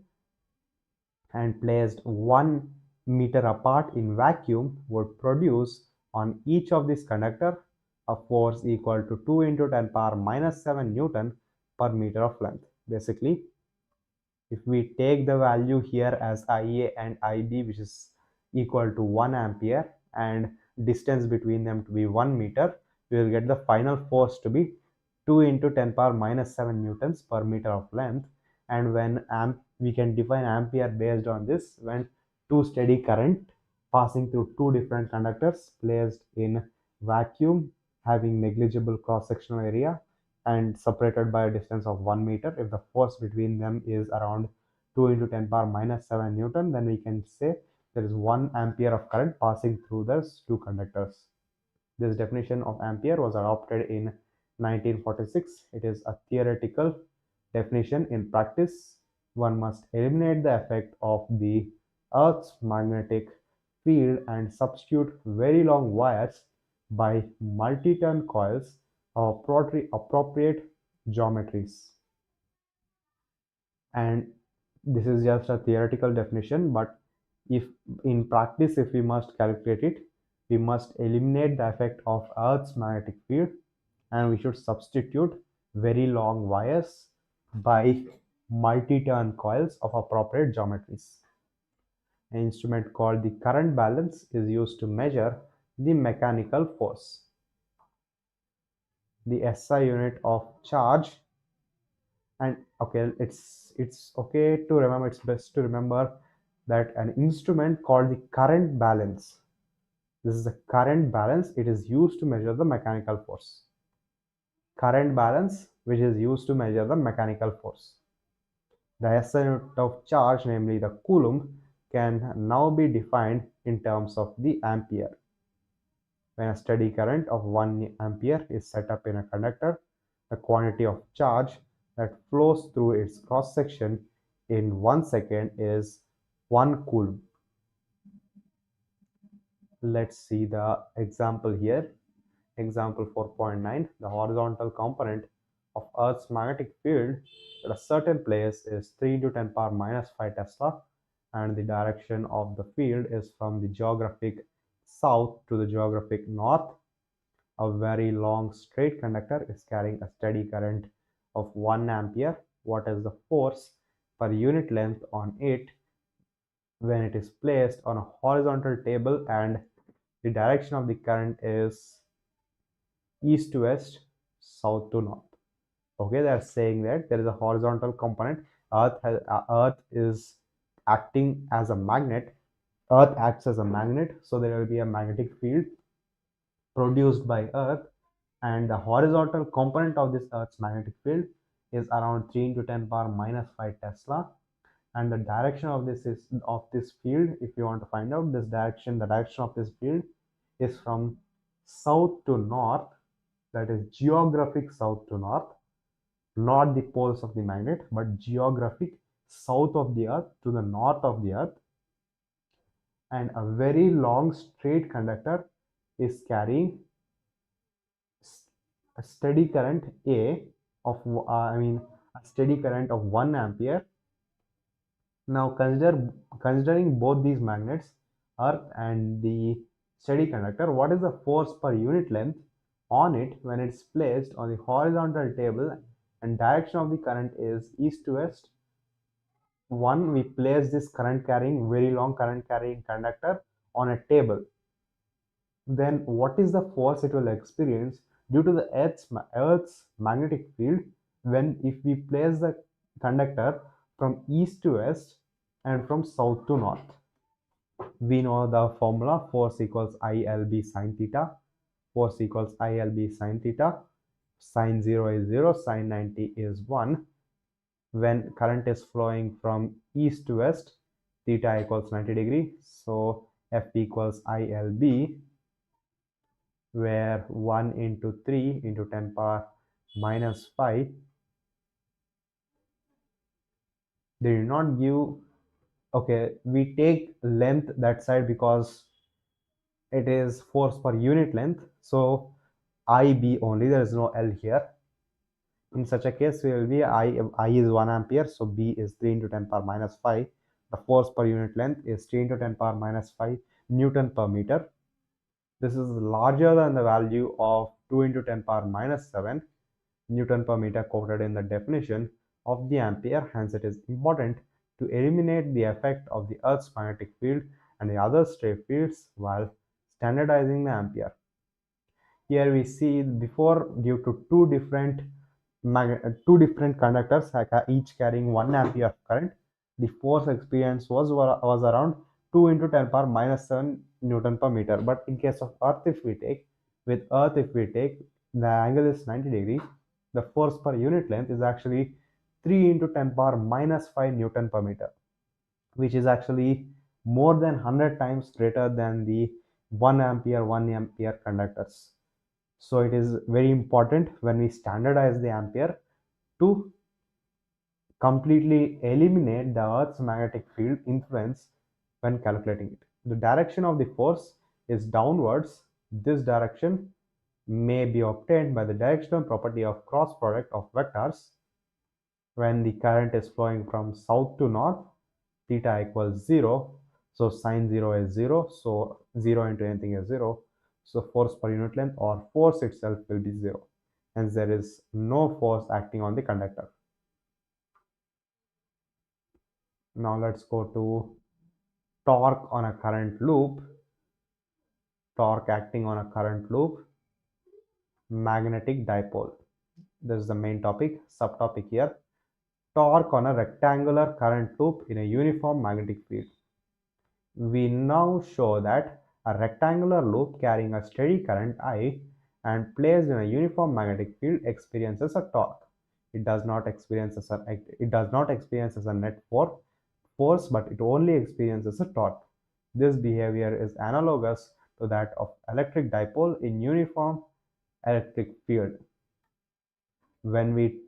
S1: and placed 1 meter apart in vacuum would produce on each of these conductor a force equal to 2 into 10 power minus 7 Newton per meter of length. Basically, if we take the value here as IA and IB, which is equal to 1 ampere, and distance between them to be 1 meter, we will get the final force to be 2 into 10 power minus 7 newtons per meter of length. And when we can define ampere based on this, when two steady current passing through two different conductors placed in vacuum having negligible cross-sectional area and separated by a distance of 1 meter, if the force between them is around 2 into 10 power minus 7 Newton, then we can say there is 1 ampere of current passing through those two conductors. This definition of ampere was adopted in 1946. It is a theoretical definition. In practice, one must eliminate the effect of the Earth's magnetic field and substitute very long wires by multi-turn coils of appropriate geometries. And this is just a theoretical definition, but if in practice, if we must calculate it, we must eliminate the effect of Earth's magnetic field and we should substitute very long wires by multi-turn coils of appropriate geometries. An instrument called the current balance is used to measure the mechanical force. The SI unit of charge, and okay, it's okay to remember, it's best to remember that an instrument called the current balance, this is the current balance, it is used to measure the mechanical force. Current balance, which is used to measure the mechanical force. The SI unit of charge, namely the coulomb, can now be defined in terms of the ampere. When a steady current of 1 ampere is set up in a conductor, the quantity of charge that flows through its cross section in 1 second is 1 coulomb. Let's see the example here. Example 4.9. The horizontal component of Earth's magnetic field at a certain place is 3 into 10 power minus 5 Tesla, and the direction of the field is from the geographic south to the geographic north. A very long straight conductor is carrying a steady current of 1 ampere. What is the force per unit length on it when it is placed on a horizontal table and the direction of the current is east to west, south to north? Okay, they are saying that there is a horizontal component. Earth is acting as a magnet. Earth acts as a magnet, so there will be a magnetic field produced by Earth, and the horizontal component of this Earth's magnetic field is around 3 into 10 power minus 5 Tesla. And the direction of this field, if you want to find out this direction, the direction of this field is from south to north, that is geographic south to north, not the poles of the magnet, but geographic south of the Earth to the north of the Earth. And a very long straight conductor is carrying a steady current A of a steady current of 1 ampere. Now considering both these magnets, Earth and the steady conductor, what is the force per unit length on it when it's placed on the horizontal table and direction of the current is east to west? One, we place this very long current carrying conductor on a table. Then what is the force it will experience due to the Earth's magnetic field if we place the conductor from east to west and from south to north? We know the formula: force equals ILB sine theta. Force equals ILB sine theta. Sine 0 is 0, sine 90 is 1. When current is flowing from east to west, theta equals 90 degree. So F equals ILB, where 1 into 3 into 10 power minus 5. They did not give, okay, we take length that side because it is force per unit length. So IB only, there is no L here. In such a case, we will be I is 1 ampere, so B is 3 into 10 power minus 5. The force per unit length is 3 into 10 power minus 5 Newton per meter. This is larger than the value of 2 into 10 power minus 7 Newton per meter quoted in the definition of the ampere. Hence, it is important to eliminate the effect of the Earth's magnetic field and the other stray fields while standardizing the ampere. Here we see before, due to two different conductors each carrying 1 ampere of current, the force experienced was around 2 into 10 power minus 7 Newton per meter. But in case of Earth, if we take the angle is 90 degrees, the force per unit length is actually 3 into 10 power minus 5 Newton per meter, which is actually more than 100 times greater than the 1 ampere conductors. So it is very important when we standardize the ampere to completely eliminate the Earth's magnetic field influence when calculating it. The direction of the force is downwards. This direction may be obtained by the directional property of cross product of vectors. When the current is flowing from south to north, theta equals 0. So sine 0 is 0. So 0 into anything is 0. So force per unit length or force itself will be 0. Hence there is no force acting on the conductor. Now let's go to torque on a current loop. Torque acting on a current loop. Magnetic dipole. This is the main topic. Subtopic here. Torque on a rectangular current loop in a uniform magnetic field. We now show that a rectangular loop carrying a steady current I and placed in a uniform magnetic field experiences a torque. It does not experience as a net force, but it only experiences a torque. This behavior is analogous to that of electric dipole in uniform electric field. When we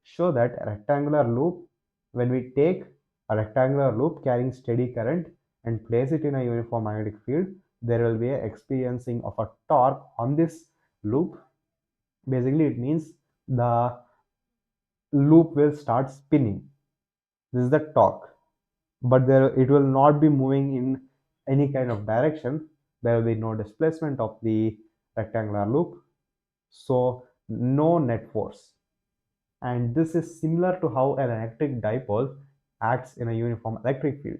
S1: show that a rectangular loop, when we take a rectangular loop carrying steady current and place it in a uniform magnetic field, there will be an experiencing of a torque on this loop. Basically, it means the loop will start spinning. This is the torque, but it will not be moving in any kind of direction. There will be no displacement of the rectangular loop, so no net force. And this is similar to how an electric dipole acts in a uniform electric field.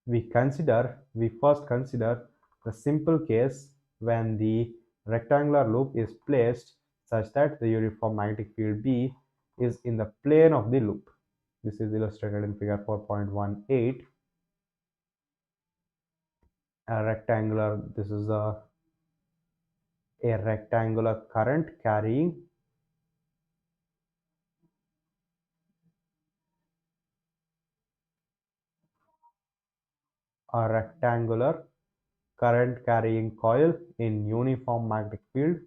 S1: We first consider the simple case when the rectangular loop is placed such that the uniform magnetic field B is in the plane of the loop. This is illustrated in figure 4.18. This is a rectangular current carrying a rectangular current carrying coil in uniform magnetic field.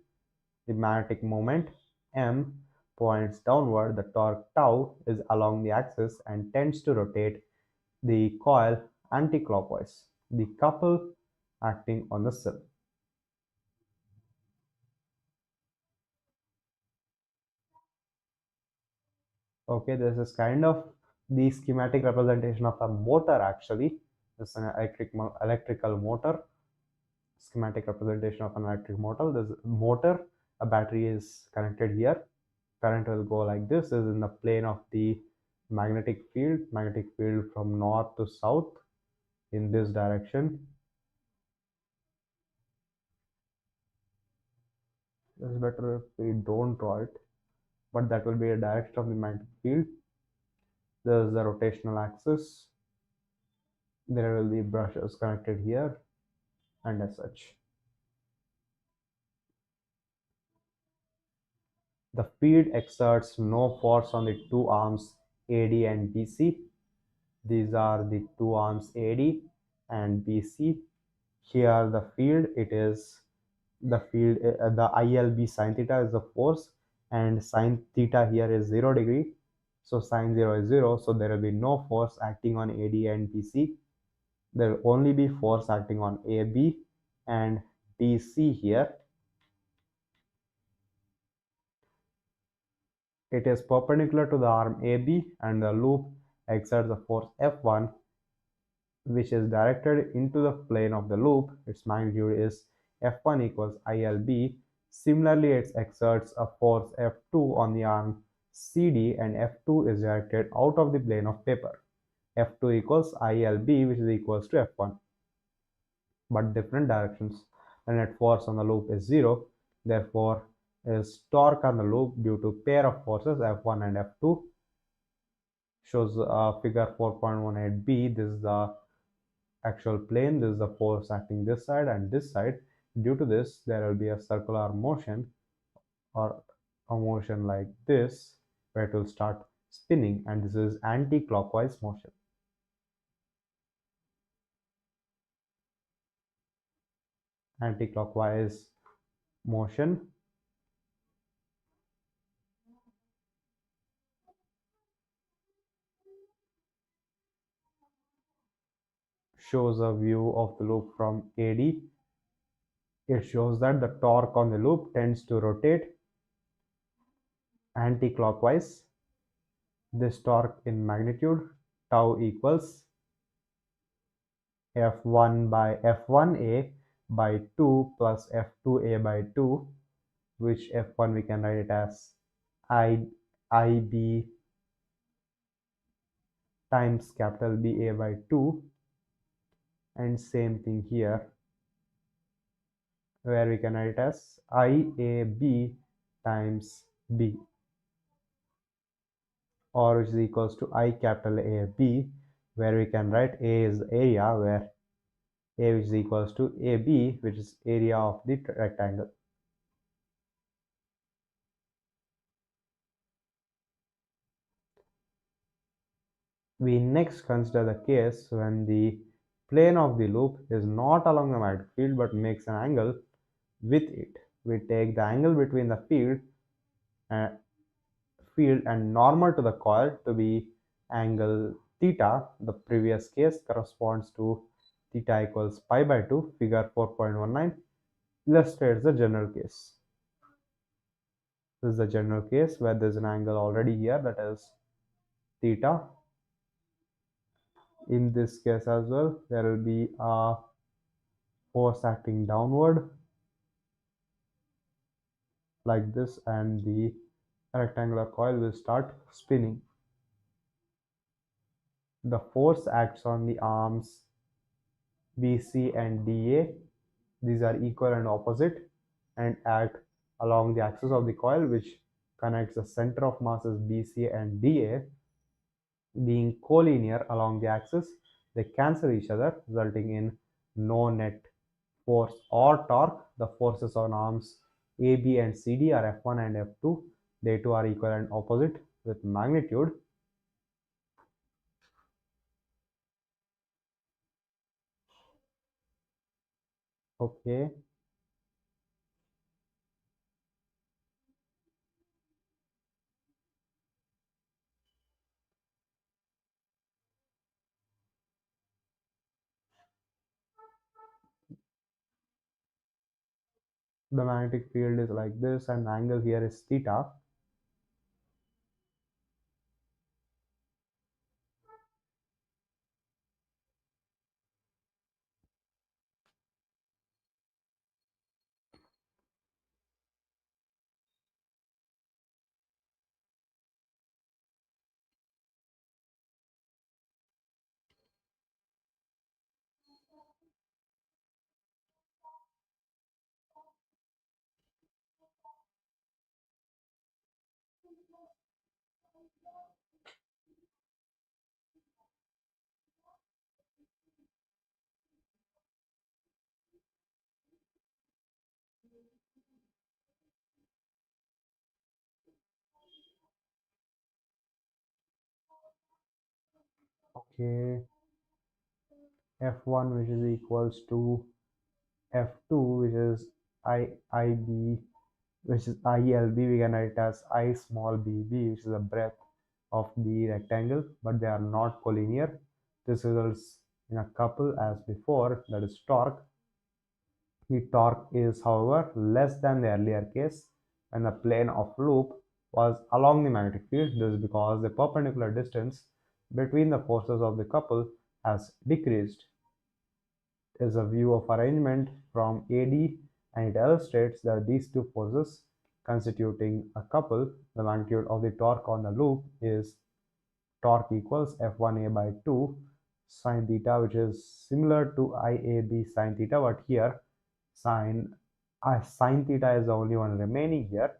S1: The magnetic moment M points downward. The torque tau is along the axis and tends to rotate the coil anticlockwise. The couple acting on the cell. Okay, this is kind of the schematic representation of a motor actually. This is an electrical motor. Schematic representation of an electric motor. This motor, a battery is connected here. Current will go like this. This is in the plane of the magnetic field from north to south in this direction. It's better if we don't draw it, but that will be a direction of the magnetic field. This is the rotational axis. There will be brushes connected here and as such. The field exerts no force on the two arms AD and BC. These are the two arms AD and BC. Here the field, the ILB sine theta is the force, and sine theta here is 0 degree. So sine 0 is 0. So there will be no force acting on AD and BC. There will only be force acting on AB and DC here. It is perpendicular to the arm AB and the loop exerts a force F1 which is directed into the plane of the loop. Its magnitude is F1 equals ILB. Similarly, it exerts a force F2 on the arm CD, and F2 is directed out of the plane of paper. F2 equals ILB, which is equals to F1, but different directions. The net force on the loop is 0. Therefore, is torque on the loop due to pair of forces F1 and F2. Shows figure 4.18b. This is the actual plane. This is the force acting this side and this side. Due to this, there will be a circular motion or a motion like this where it will start spinning, and this is anti-clockwise motion. Anti-clockwise motion shows a view of the loop from AD. It shows that the torque on the loop tends to rotate anti-clockwise. This torque in magnitude tau equals F1 by F1A by 2 plus F2A by 2, which F1 we can write it as IB times capital BA by 2, and same thing here where we can write it as IAB times B, or which is equals to I capital AB, where we can write A is the area, where A which is equals to AB, which is area of the rectangle. We next consider the case when the plane of the loop is not along the magnetic field but makes an angle with it. We take the angle between the field and normal to the coil to be angle theta. The previous case corresponds to theta equals pi by 2. Figure 4.19 illustrates the general case. This is the general case where there is an angle already here, that is theta. In this case as well, there will be a force acting downward like this, and the rectangular coil will start spinning. The force acts on the arms BC and DA. These are equal and opposite and act along the axis of the coil, which connects the center of masses BC and DA. Being collinear along the axis, they cancel each other, resulting in no net force or torque. The forces on arms AB and CD are F1 and F2. They too are equal and opposite with magnitude. Okay. The magnetic field is like this, and the angle here is theta. Okay. F1 which is equals to F2 which is IB, which is ILB, we can write it as I small bb, which is the breadth of the rectangle, but they are not collinear. This results in a couple as before, that is torque. The torque is however less than the earlier case when the plane of loop was along the magnetic field. This is because the perpendicular distance between the forces of the couple has decreased. Is a view of arrangement from AD, and it illustrates that these two forces constituting a couple, the magnitude of the torque on the loop is torque equals F1A by 2 sine theta, which is similar to IAB sine theta, but here sine theta is the only one remaining here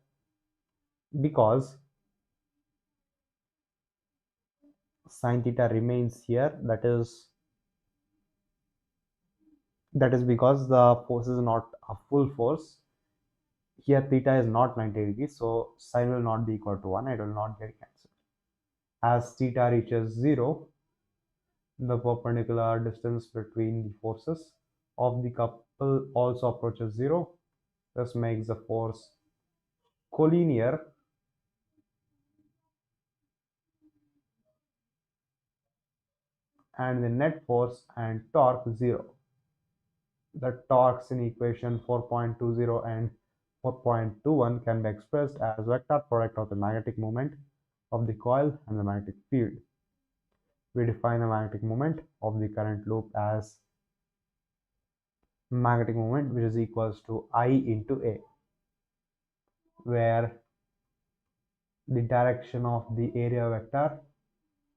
S1: because sine theta remains here. That is because the force is not a full force. Here theta is not 90 degrees, so sine will not be equal to 1. It will not get cancelled. As theta reaches 0, the perpendicular distance between the forces of the couple also approaches 0. This makes the force collinear and the net force and torque 0. The torques in equation 4.20 and 4.21 can be expressed as vector product of the magnetic moment of the coil and the magnetic field. We define the magnetic moment of the current loop as magnetic moment, which is equals to I into A, where the direction of the area vector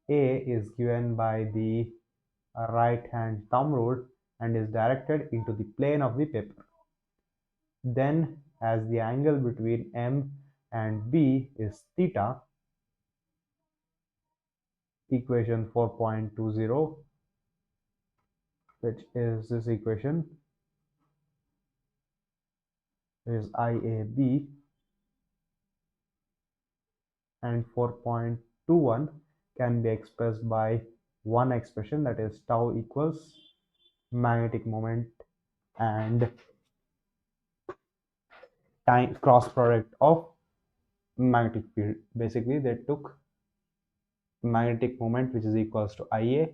S1: A is given by the right hand thumb rule and is directed into the plane of the paper. Then, as the angle between M and B is theta, equation 4.20, which is this equation, is IAB, and 4.21 can be expressed by one expression, that is tau equals magnetic moment and time cross product of magnetic field. Basically, they took magnetic moment, which is equals to IA,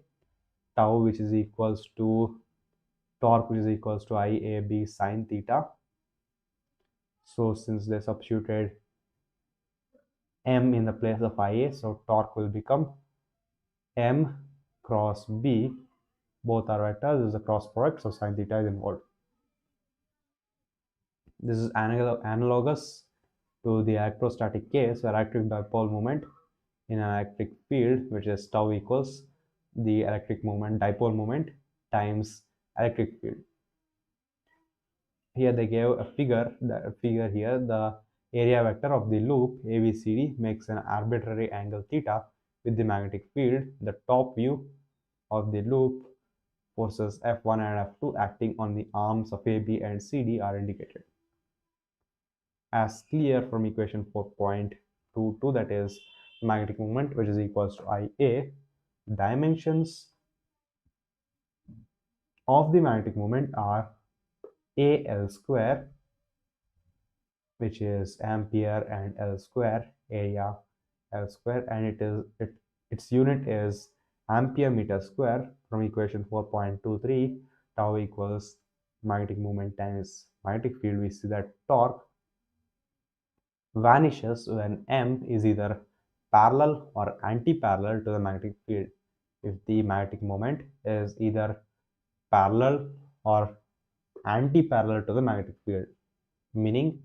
S1: tau, which is equals to torque, which is equals to IAB sine theta. So since they substituted M in the place of IA, so torque will become M cross B. Both are vectors. This is a cross product, so sine theta is involved. This is analogous to the electrostatic case, where electric dipole moment in an electric field, which is tau equals the electric moment, dipole moment times electric field. Here they gave a figure. The figure here, the area vector of the loop ABCD makes an arbitrary angle theta with the magnetic field. The top view of the loop forces F1 and F2 acting on the arms of AB and CD are indicated. As clear from equation 4.22, that is magnetic moment, which is equals to IA, dimensions of the magnetic moment are AL square, which is ampere, and L square, area L square, and its unit is ampere meter square. From equation 4.23, tau equals magnetic moment times magnetic field. We see that torque vanishes when M is either parallel or anti-parallel to the magnetic field. If the magnetic moment is either parallel or anti-parallel to the magnetic field, meaning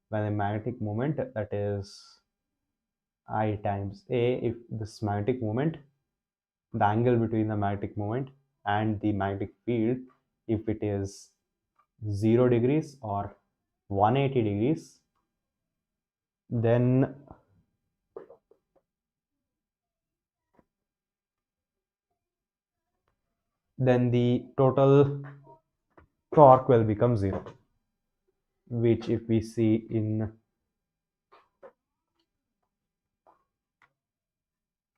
S1: when a magnetic moment, that is I times A, if this magnetic moment, the angle between the magnetic moment and the magnetic field, if it is 0 degrees or 180 degrees, then the total torque will become 0, which if we see in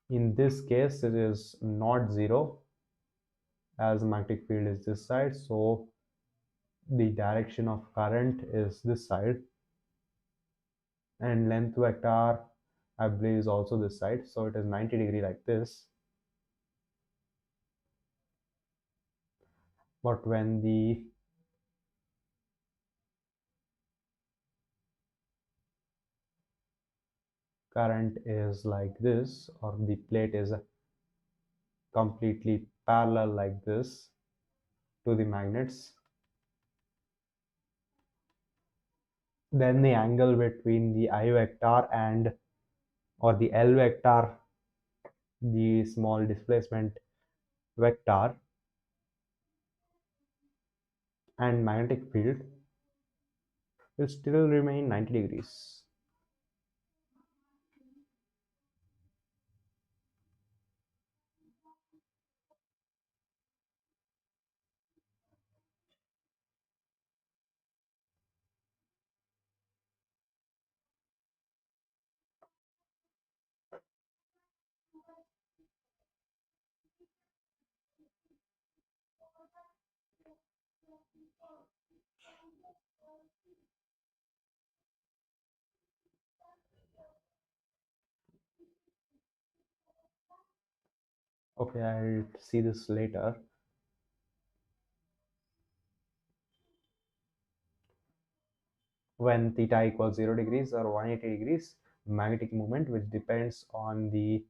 S1: this case, it is not 0, as the magnetic field is this side, so the direction of current is this side, and length vector I believe is also this side, so it is 90 degree like this. But when the current is like this, or the plate is completely parallel like this to the magnets, then the angle between the I vector and or the L vector, the small displacement vector, and magnetic field will still remain 90 degrees. Okay, I'll see this later. When theta equals 0 degrees or 180 degrees, magnetic moment, which depends on the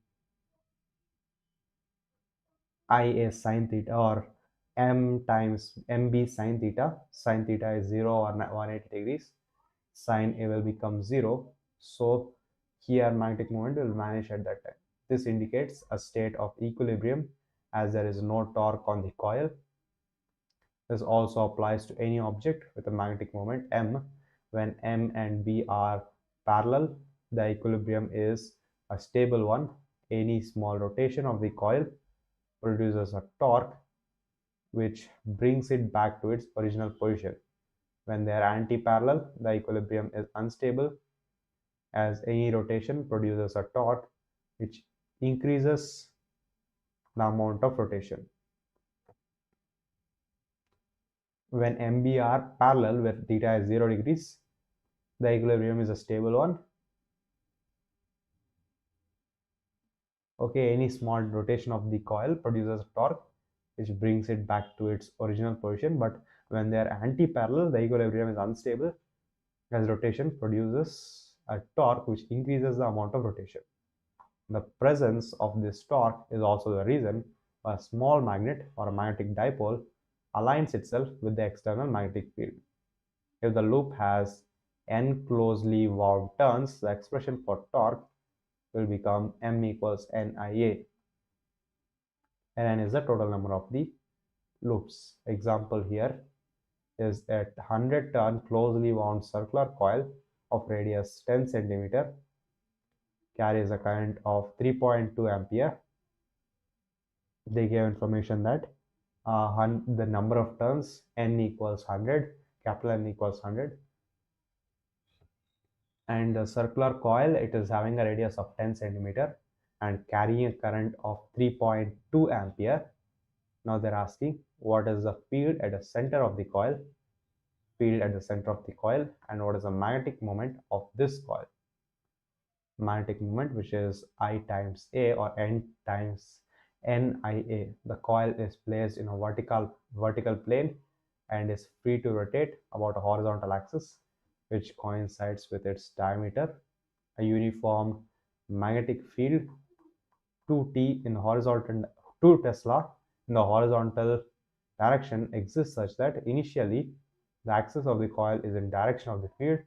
S1: Ia sin theta or m times mb sin theta is 0 or 180 degrees, sin A will become 0. So here magnetic moment will vanish at that time. This indicates a state of equilibrium as there is no torque on the coil. This also applies to any object with a magnetic moment m. When m and b are parallel, the equilibrium is a stable one. Any small rotation of the coil produces a torque which brings it back to its original position. When they are anti-parallel, the equilibrium is unstable as any rotation produces a torque which increases the amount of rotation. When MB are parallel where theta is 0 degrees, the equilibrium is a stable one. Okay, any small rotation of the coil produces a torque which brings it back to its original position, but when they are anti-parallel, the equilibrium is unstable as rotation produces a torque which increases the amount of rotation. The presence of this torque is also the reason why a small magnet or a magnetic dipole aligns itself with the external magnetic field. If the loop has n closely wound turns, the expression for torque will become m equals NIA. N is the total number of the loops. Example here is a 100 turn closely wound circular coil of radius 10 centimeter carries a current of 3.2 ampere. They gave information that the number of turns n equals 100, capital N equals 100, and the circular coil, it is having a radius of 10 centimeter and carrying a current of 3.2 ampere. Now they're asking what is the field at the center of the coil, and what is the magnetic moment of this coil. Magnetic moment, which is I times A or N times NIA. The coil is placed in a vertical plane and is free to rotate about a horizontal axis which coincides with its diameter. A uniform magnetic field 2T in horizontal 2 Tesla in the horizontal direction exists such that initially the axis of the coil is in direction of the field.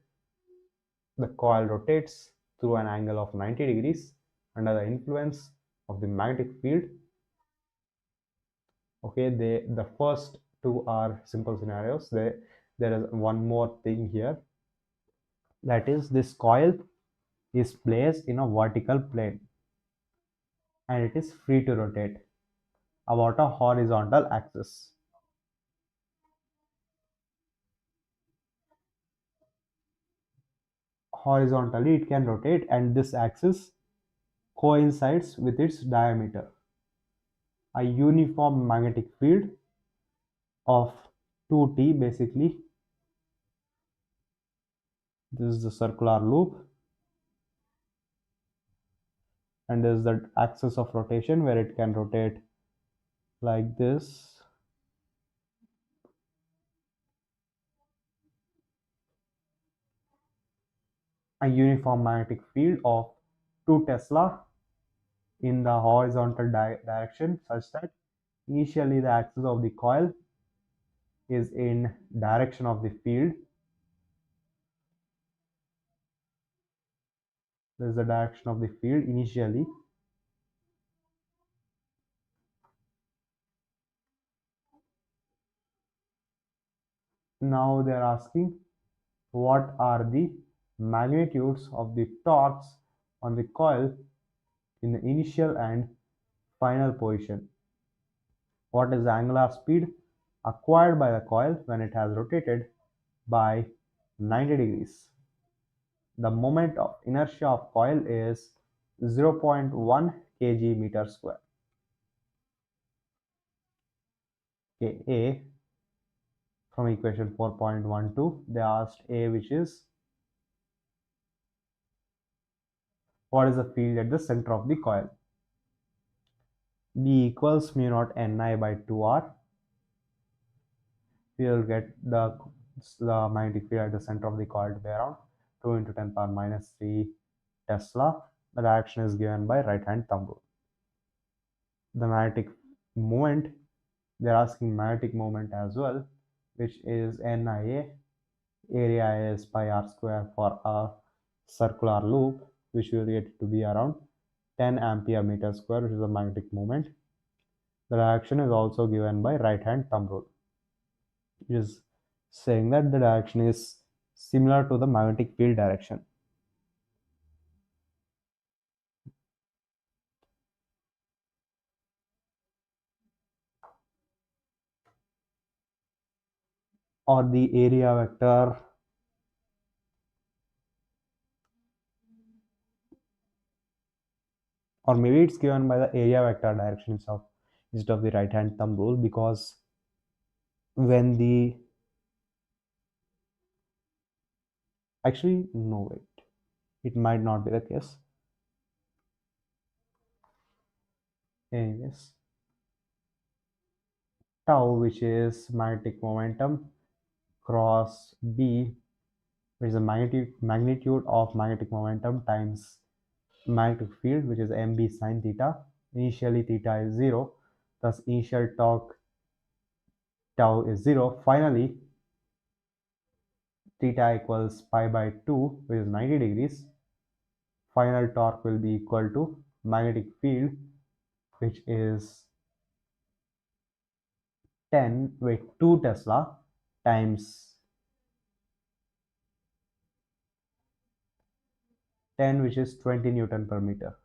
S1: The coil rotates through an angle of 90 degrees under the influence of the magnetic field. Okay, the first two are simple scenarios. There is one more thing here, that is this coil is placed in a vertical plane and it is free to rotate about a horizontal axis. Horizontally it can rotate and this axis coincides with its diameter. A uniform magnetic field of 2T, basically this is the circular loop and this is the axis of rotation where it can rotate like this. A uniform magnetic field of 2 Tesla in the horizontal direction such that initially the axis of the coil is in direction of the field. This is the direction of the field initially. Now they are asking what are the magnitudes of the torques on the coil in the initial and final position. What is the angular speed acquired by the coil when it has rotated by 90 degrees? The moment of inertia of coil is 0.1 kg meter square. Okay, A from equation 4.12, they asked A, which is what is the field at the center of the coil? B equals mu naught Ni by 2R. We will get the magnetic field at the center of the coil to be around 2 into 10 power minus 3 Tesla. The direction is given by right hand thumb rule. The magnetic moment, they're asking magnetic moment as well, which is NIA. Area is pi r square for a circular loop, which will get to be around 10 ampere meter square, which is the magnetic moment. The direction is also given by right hand thumb rule, which is saying that the direction is similar to the magnetic field direction. Or the area vector or maybe it's given by the area vector direction instead of the right hand thumb rule, because when the actually no, wait, it might not be the case. Anyways, tau, which is magnetic momentum, cross B, which is the magnitude of magnetic momentum times magnetic field, which is mb sine theta. Initially theta is 0, thus initial torque tau is 0. Finally theta equals pi by 2, which is 90 degrees. Final torque will be equal to magnetic field, which is 2 Tesla times 10, which is 20 Newton per meter.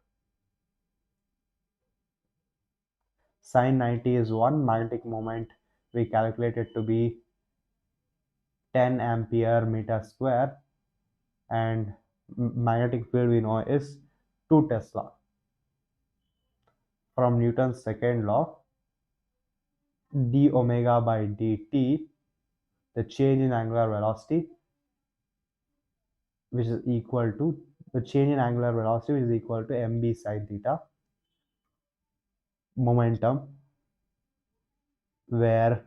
S1: Sine 90 is 1. Magnetic moment we calculated to be 10 ampere meter square, and magnetic field we know is 2 Tesla. From Newton's second law, d omega by dt, the change in angular velocity, which is equal to the change in angular velocity, which is equal to mb sine theta, momentum, where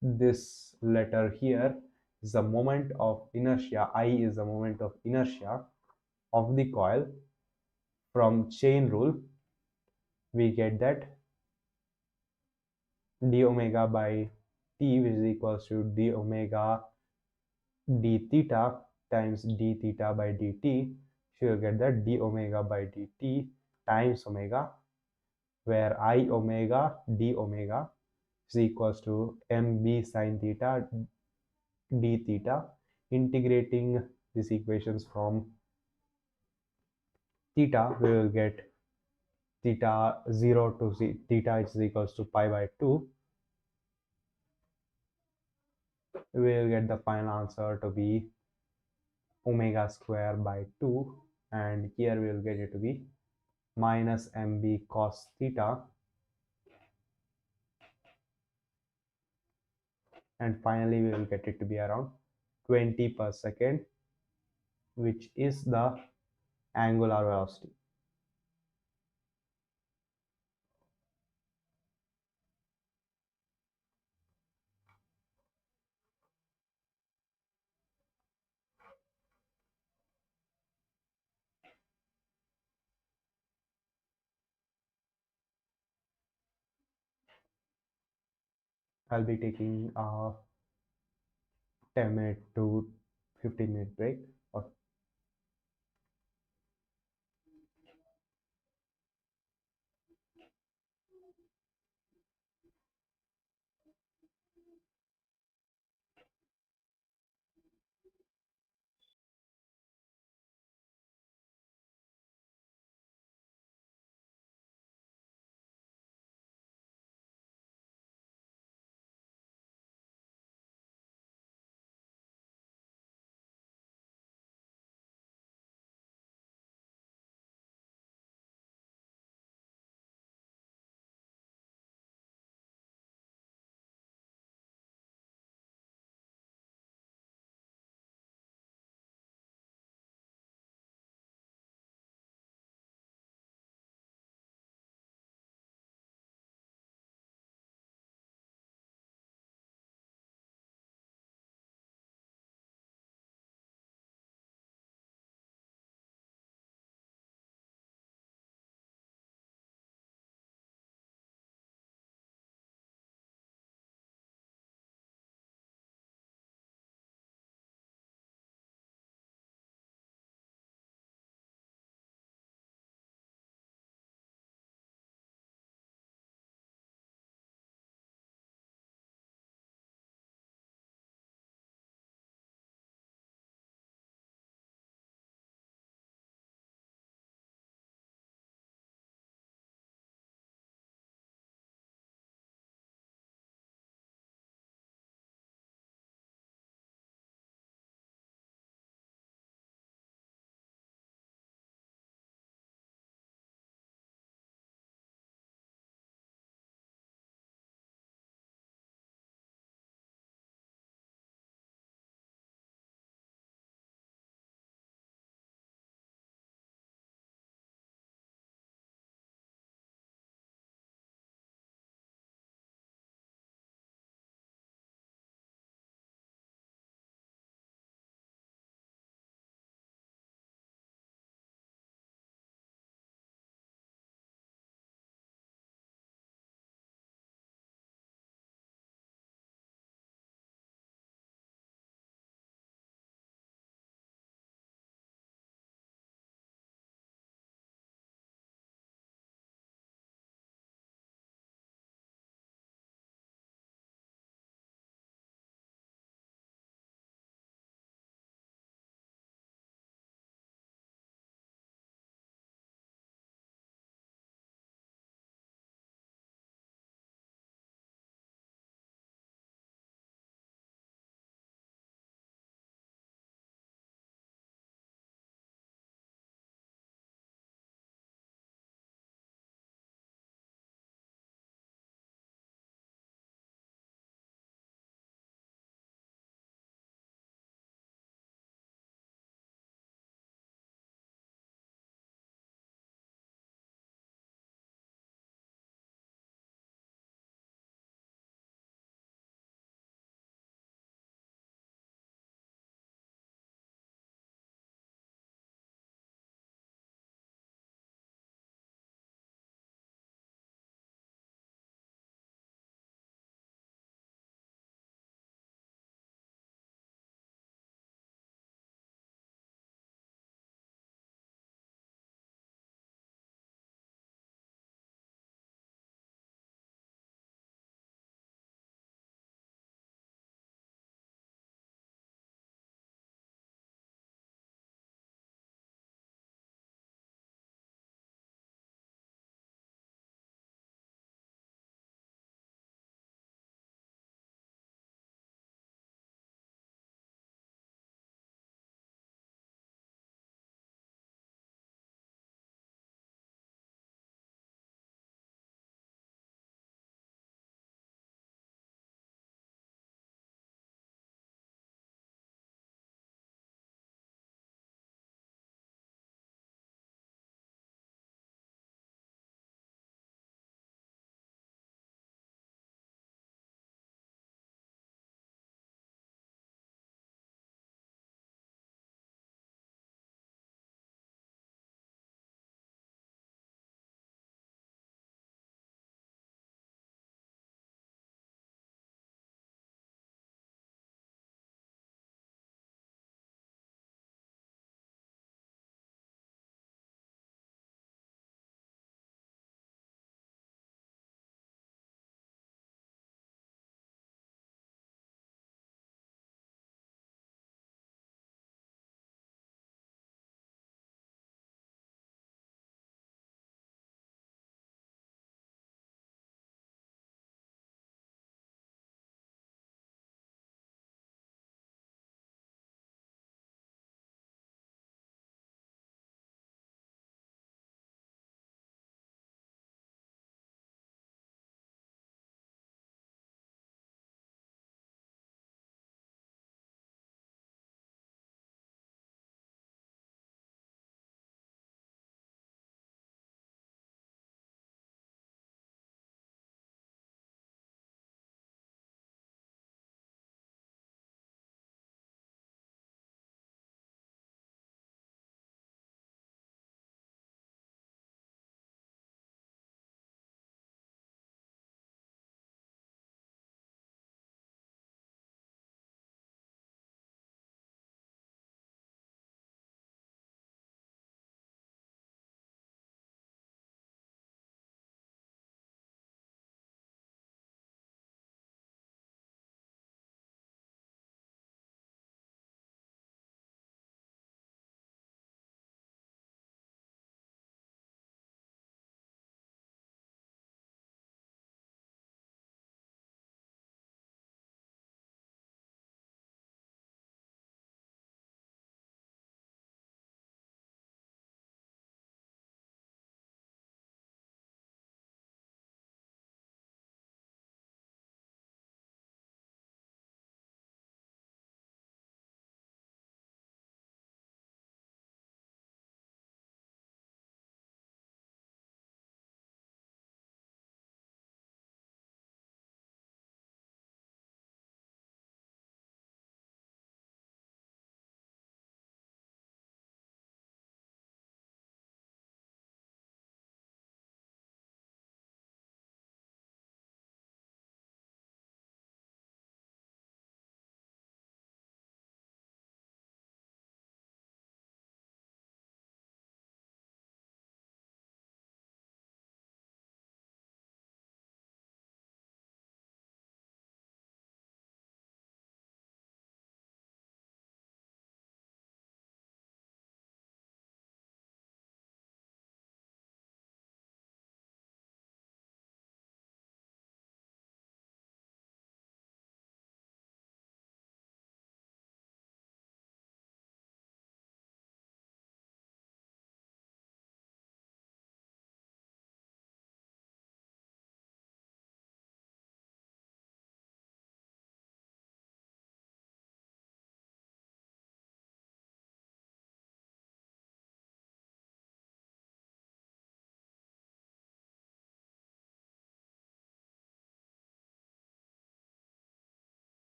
S1: this letter here is the moment of inertia, I is the moment of inertia of the coil. From chain rule, we get that d omega by t, which is equals to d omega d theta times d theta by dt. So you'll get that d omega by dt times omega, where I omega d omega is equals to mb sine theta d theta. Integrating these equations from theta, we will get theta 0 to theta is equals to pi by 2. We will get the final answer to be omega square by 2, and here we will get it to be minus mb cos theta, and finally we will get it to be around 20 per second, which is the angular velocity. I'll be taking a 10-minute to 15-minute break. Or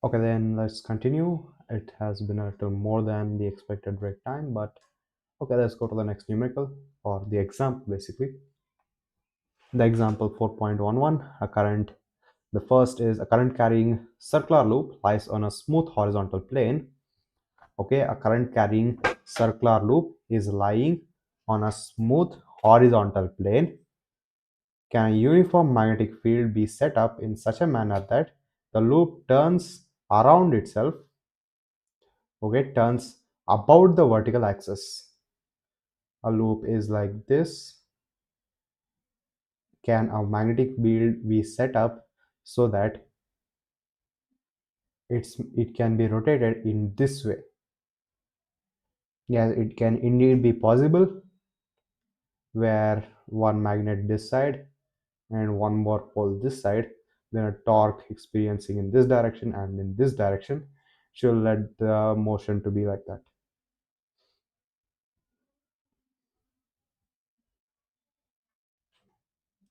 S1: Okay, then let's continue. It has been a little more than the expected break time, but okay, let's go to the next numerical or the example basically. The example 4.11, the first is a current carrying circular loop lies on a smooth horizontal plane. Okay, a current carrying circular loop is lying on a smooth horizontal plane. Can a uniform magnetic field be set up in such a manner that the loop turns around itself, okay, turns about the vertical axis? A loop is like this. Can a magnetic field be set up so that it can be rotated in this way? Yes, it can indeed be possible, where one magnet this side and one more pole this side, then a torque experiencing in this direction and in this direction should let the motion to be like that.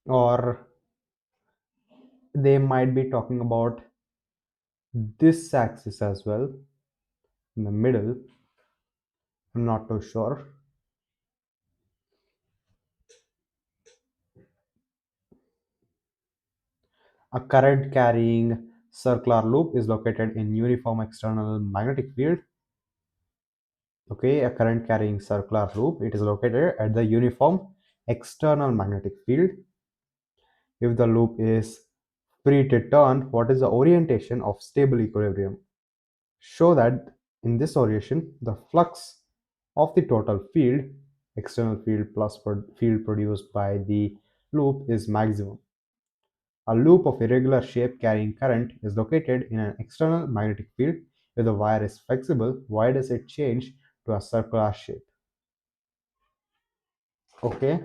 S1: Or they might be talking about this axis as well in the middle. I'm not too sure. A current carrying circular loop is located in uniform external magnetic field. Okay, a current carrying circular loop, it is located at the uniform external magnetic field. If the loop is free to turn, what is the orientation of stable equilibrium? Show that in this orientation, the flux of the total field, external field plus field produced by the loop, is maximum. A loop of irregular shape carrying current is located in an external magnetic field. If the wire is flexible, why does it change to a circular shape? Okay,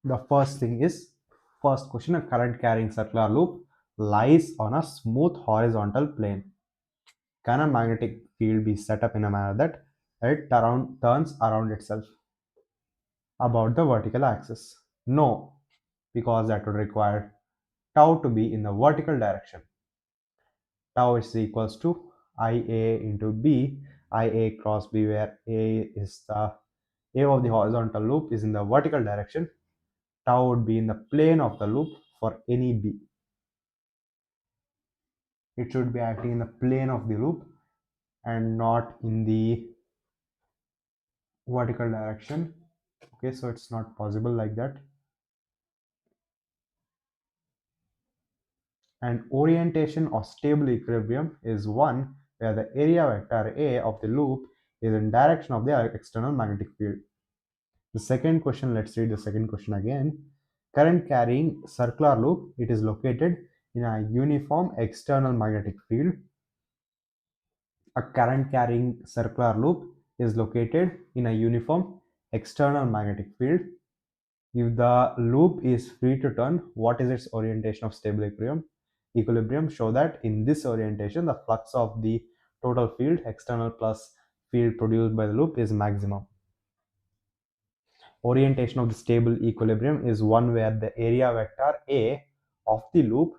S1: the first question, a current carrying circular loop lies on a smooth horizontal plane. Can a magnetic field be set up in a manner that turns around itself about the vertical axis? No, because that would require tau to be in the vertical direction. Tau is equals to Ia into B, Ia cross B, where A of the horizontal loop is in the vertical direction. Tau would be in the plane of the loop for any B. It should be acting in the plane of the loop and not in the vertical direction. Okay, so it's not possible like that. And orientation of stable equilibrium is one where the area vector A of the loop is in direction of the external magnetic field. The second question, let's read the second question again. Current carrying circular loop, it is located in a uniform external magnetic field. A current carrying circular loop is located in a uniform external magnetic field. If the loop is free to turn, what is its orientation of stable equilibrium? Show that in this orientation, the flux of the total field, external plus field produced by the loop, is maximum. Orientation of the stable equilibrium is one where the area vector A of the loop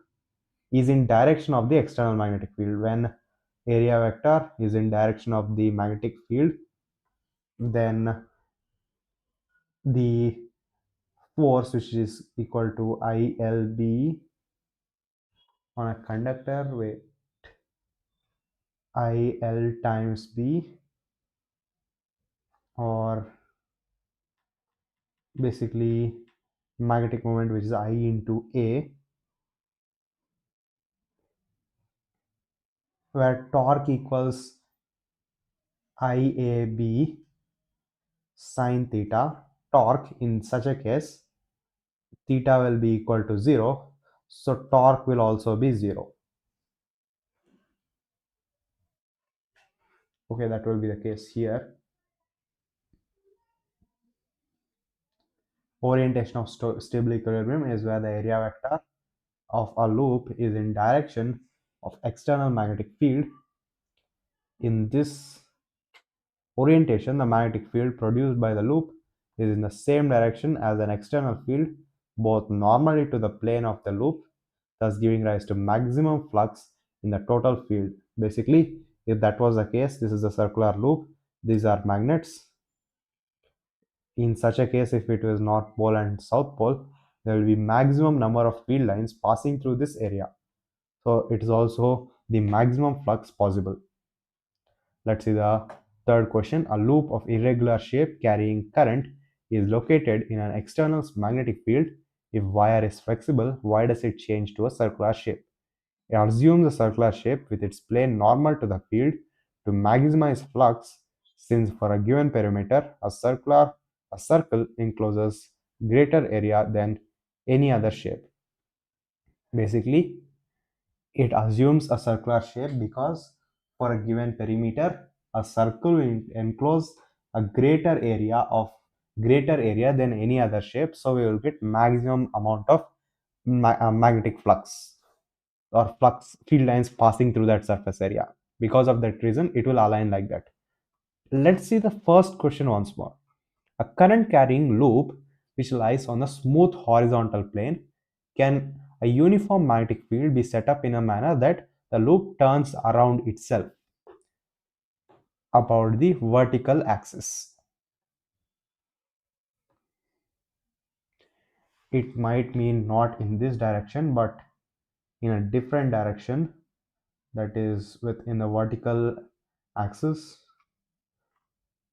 S1: is in direction of the external magnetic field. When area vector is in direction of the magnetic field, then the force, which is equal to ILB on a conductor, wait, IL times B, or basically magnetic moment, which is I into A, where torque equals IAB sine theta. Torque in such a case, theta will be equal to 0, so torque will also be 0. Okay, that will be the case here. Orientation of stable equilibrium is where the area vector of a loop is in direction of external magnetic field. In this orientation, the magnetic field produced by the loop is in the same direction as an external field both normally to the plane of the loop, thus giving rise to maximum flux in the total field. Basically, if that was the case, this is a circular loop, these are magnets. In such a case, if it was North Pole and South Pole, there will be maximum number of field lines passing through this area. So it is also the maximum flux possible. Let's see the third question. A loop of irregular shape carrying current is located in an external magnetic field. If wire is flexible, why does it change to a circular shape? It assumes a circular shape with its plane normal to the field to maximize flux, since for a given perimeter, a circle encloses greater area than any other shape. Basically, it assumes a circular shape because for a given perimeter, a circle will enclose a greater area than any other shape. So we will get maximum amount of magnetic flux or flux field lines passing through that surface area. Because of that reason, it will align like that. Let's see the first question once more. A current carrying loop which lies on a smooth horizontal plane, can a uniform magnetic field be set up in a manner that the loop turns around itself about the vertical axis? It might mean not in this direction but in a different direction, that is within the vertical axis.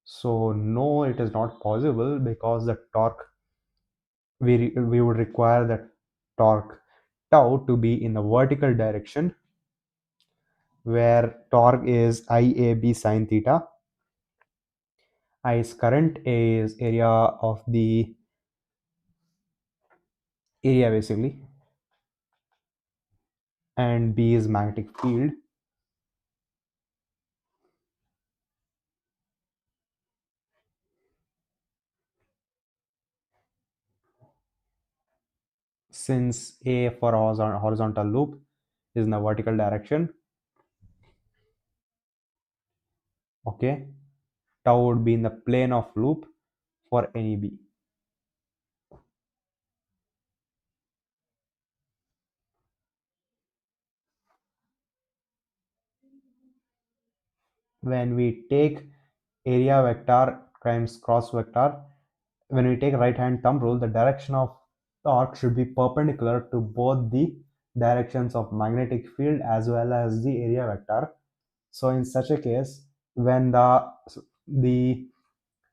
S1: So no, it is not possible because the torque, we would require the torque tau to be in the vertical direction, where torque is IAB sine theta. I is current, A is area of the area basically, and B is magnetic field. Since A for horizontal loop is in the vertical direction, okay, tau would be in the plane of loop for any B. When we take area vector times cross vector, when we take right hand thumb rule, the direction of torque should be perpendicular to both the directions of magnetic field as well as the area vector. So in such a case, when the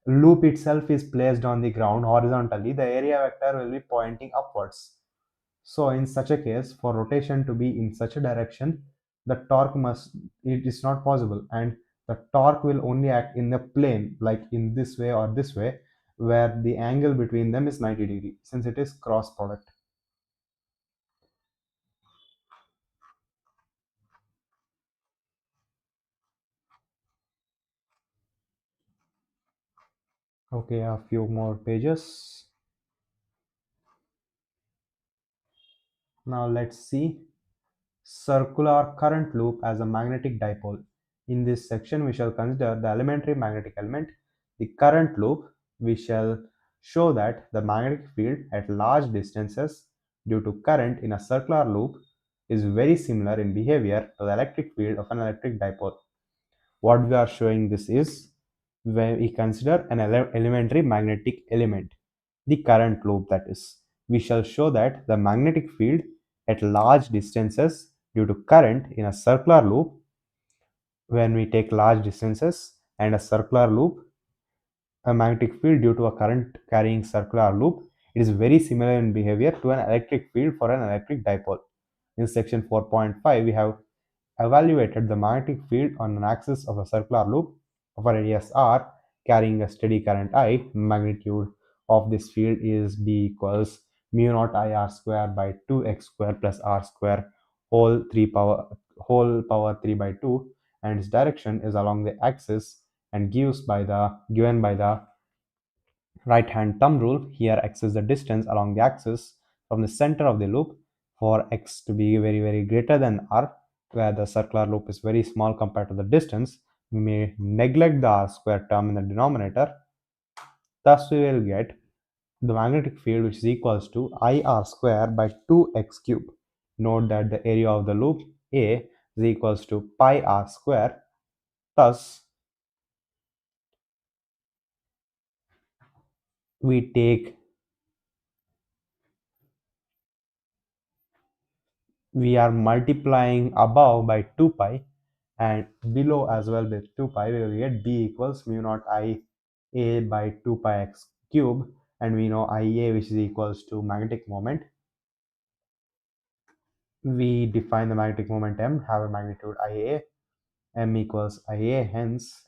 S1: loop itself is placed on the ground horizontally, the area vector will be pointing upwards. So in such a case, for rotation to be in such a direction, the torque it is not possible, and the torque will only act in the plane, like in this way or this way, where the angle between them is 90 degree, since it is cross product. Okay, a few more pages. Now let's see circular current loop as a magnetic dipole. In this section, we shall consider the elementary magnetic element, the current loop. We shall show that the magnetic field at large distances due to current in a circular loop is very similar in behavior to the electric field of an electric dipole. What we are showing this is when we consider an elementary magnetic element, the current loop that is. We shall show that the magnetic field at large distances due to current in a circular loop, when we take large distances and a circular loop, a magnetic field due to a current carrying circular loop, it is very similar in behavior to an electric field for an electric dipole. In section 4.5, we have evaluated the magnetic field on an axis of a circular loop of a radius r carrying a steady current I. Magnitude of this field is B equals mu naught I r square by 2x square plus r square whole power 3 by 2, and its direction is along the axis and given by the right hand thumb rule. Here x is the distance along the axis from the center of the loop. For x to be very greater than r, where the circular loop is very small compared to the distance, we may neglect the r square term in the denominator. Thus we will get the magnetic field, which is equals to IR square by 2x cube. Note that the area of the loop A is equals to pi r square. Thus, we take we are multiplying above by 2 pi and below as well with 2 pi. We will get B equals mu naught I A by 2 pi x cube, and we know IA, which is equals to magnetic moment. We define the magnetic moment M, have a magnitude IA, M equals IA, hence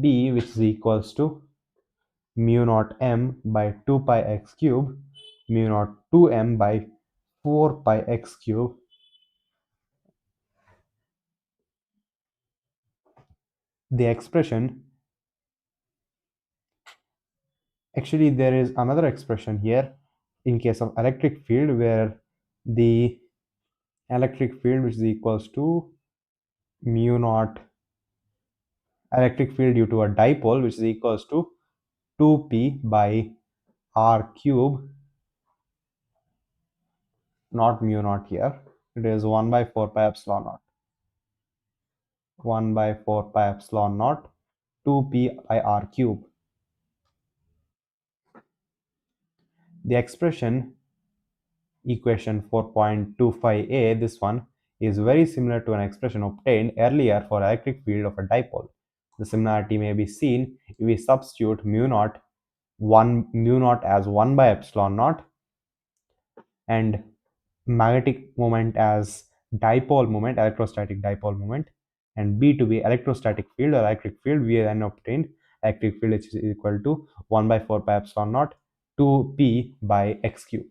S1: B, which is equals to mu naught M by 2 pi x cube, mu naught 2M by 4 pi x cube. The expression, actually there is another expression here in case of electric field, where the electric field, which is equals to mu naught electric field due to a dipole, which is equals to 2p by r cube, not mu naught here, it is 1 by 4 pi epsilon naught, 1 by 4 pi epsilon naught 2p by r cube. The expression, equation 4.25a, this one is very similar to an expression obtained earlier for electric field of a dipole. The similarity may be seen if we substitute mu naught as 1 by epsilon naught and magnetic moment as dipole moment, electrostatic dipole moment, and B to be electrostatic field or electric field. We then obtained electric field, which is equal to 1 by 4 pi epsilon naught 2p by x cube,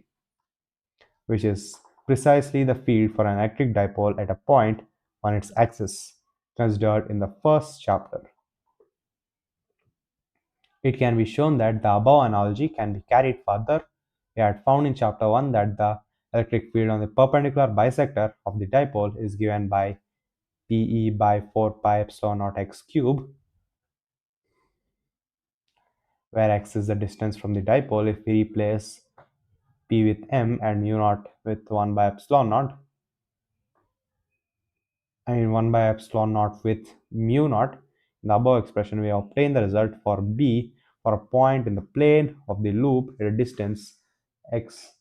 S1: which is precisely the field for an electric dipole at a point on its axis, considered in the first chapter. It can be shown that the above analogy can be carried further. We had found in chapter 1 that the electric field on the perpendicular bisector of the dipole is given by Pe by 4 pi epsilon naught x cube, where x is the distance from the dipole. If we replace P with m and mu naught with 1 by epsilon naught, 1 by epsilon naught with mu naught, in the above expression we obtain the result for B for a point in the plane of the loop at a distance x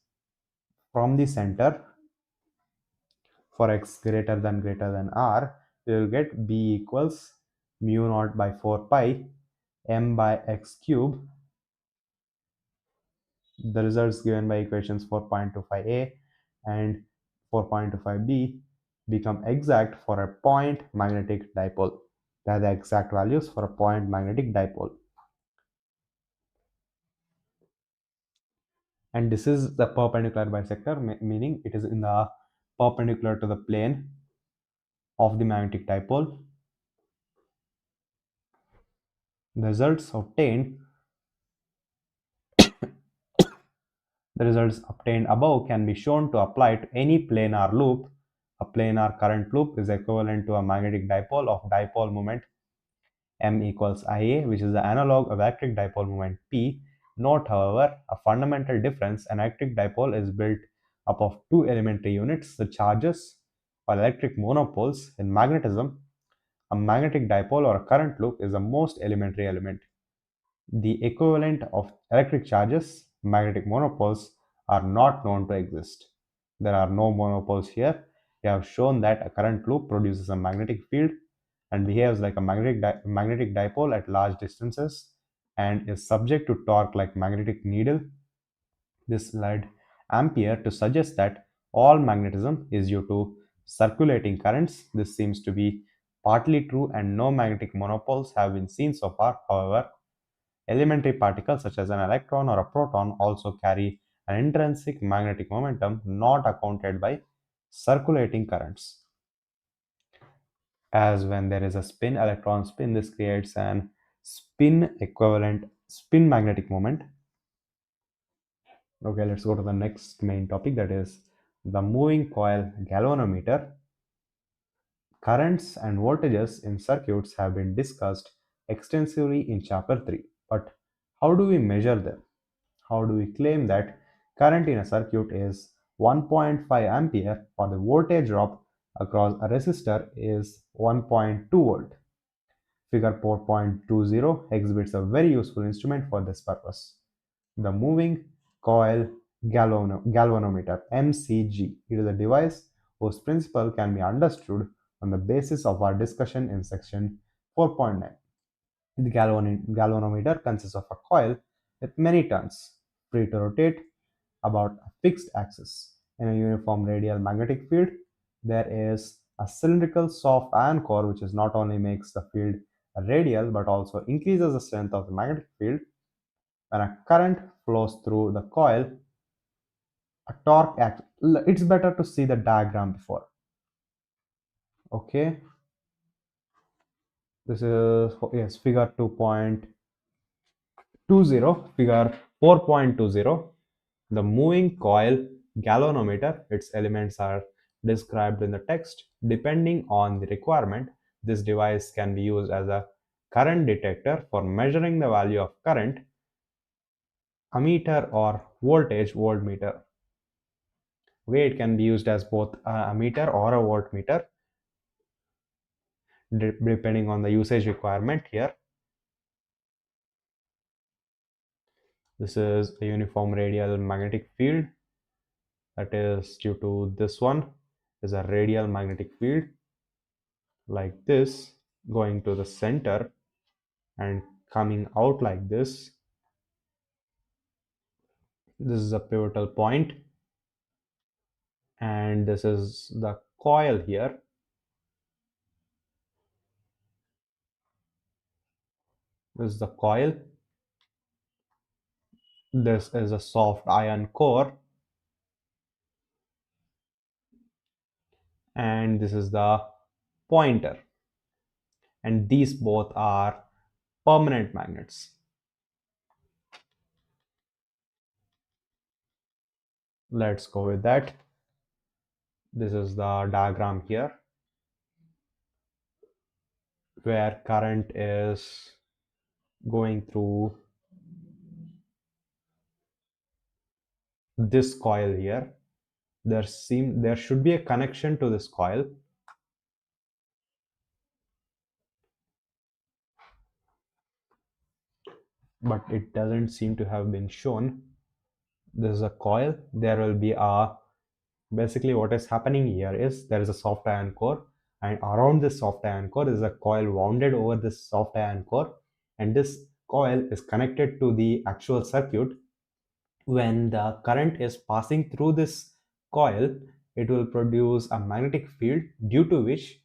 S1: from the center. For x greater than r, we will get B equals mu naught by 4 pi m by x cube. The results given by equations 4.25a and 4.25b become exact for a point magnetic dipole. They are the exact values for a point magnetic dipole. And this is the perpendicular bisector, meaning it is in the perpendicular to the plane of the magnetic dipole. The results obtained above can be shown to apply to any planar loop. A planar current loop is equivalent to a magnetic dipole of dipole moment M equals IA, which is the analog of electric dipole moment P. Note, however, a fundamental difference. An electric dipole is built up of two elementary units, the charges or electric monopoles. In magnetism, a magnetic dipole or a current loop is the most elementary element. The equivalent of electric charges, magnetic monopoles, are not known to exist. There are no monopoles here. We have shown that a current loop produces a magnetic field and behaves like a magnetic dipole at large distances and is subject to torque like magnetic needle. This led Ampere to suggest that all magnetism is due to circulating currents. This seems to be partly true and no magnetic monopoles have been seen so far. However, elementary particles such as an electron or a proton also carry an intrinsic magnetic momentum not accounted by circulating currents. As when there is a spin electron spin, this creates an spin equivalent spin magnetic moment. Okay, let's go to the next main topic, that is the moving coil galvanometer. Currents and voltages in circuits have been discussed extensively in chapter 3, but How do we measure them? How do we claim that current in a circuit is 1.5 ampere or the voltage drop across a resistor is 1.2 volt? Figure 4.20 exhibits a very useful instrument for this purpose. The moving coil galvanometer MCG. It is a device whose principle can be understood on the basis of our discussion in section 4.9. The galvanometer consists of a coil with many turns, free to rotate about a fixed axis. In a uniform radial magnetic field, there is a cylindrical soft iron core which is not only makes the field radial but also increases the strength of the magnetic field. When a current flows through the coil, a torque acts. It's better to see the diagram before. Okay, this is yes figure 2.20, figure 4.20. The moving coil galvanometer, its elements are described in the text. Depending on the requirement, this device can be used as a current detector for measuring the value of current, ammeter or voltage voltmeter. Way it can be used as both a ammeter or a voltmeter depending on the usage requirement here. This is a uniform radial magnetic field, that is due to this one is a radial magnetic field like this going to the center and coming out like this. This is a pivotal point and this is the coil here. This is the coil. This is a soft iron core and this is the pointer, and these both are permanent magnets. Let's go with that. This is the diagram here where current is going through this coil here. There should be a connection to this coil, but it doesn't seem to have been shown. This is a coil. There will be a basically what is happening here is there is a soft iron core, and around this soft iron core is a coil wounded over this soft iron core, and this coil is connected to the actual circuit. When the current is passing through this coil, it will produce a magnetic field due to which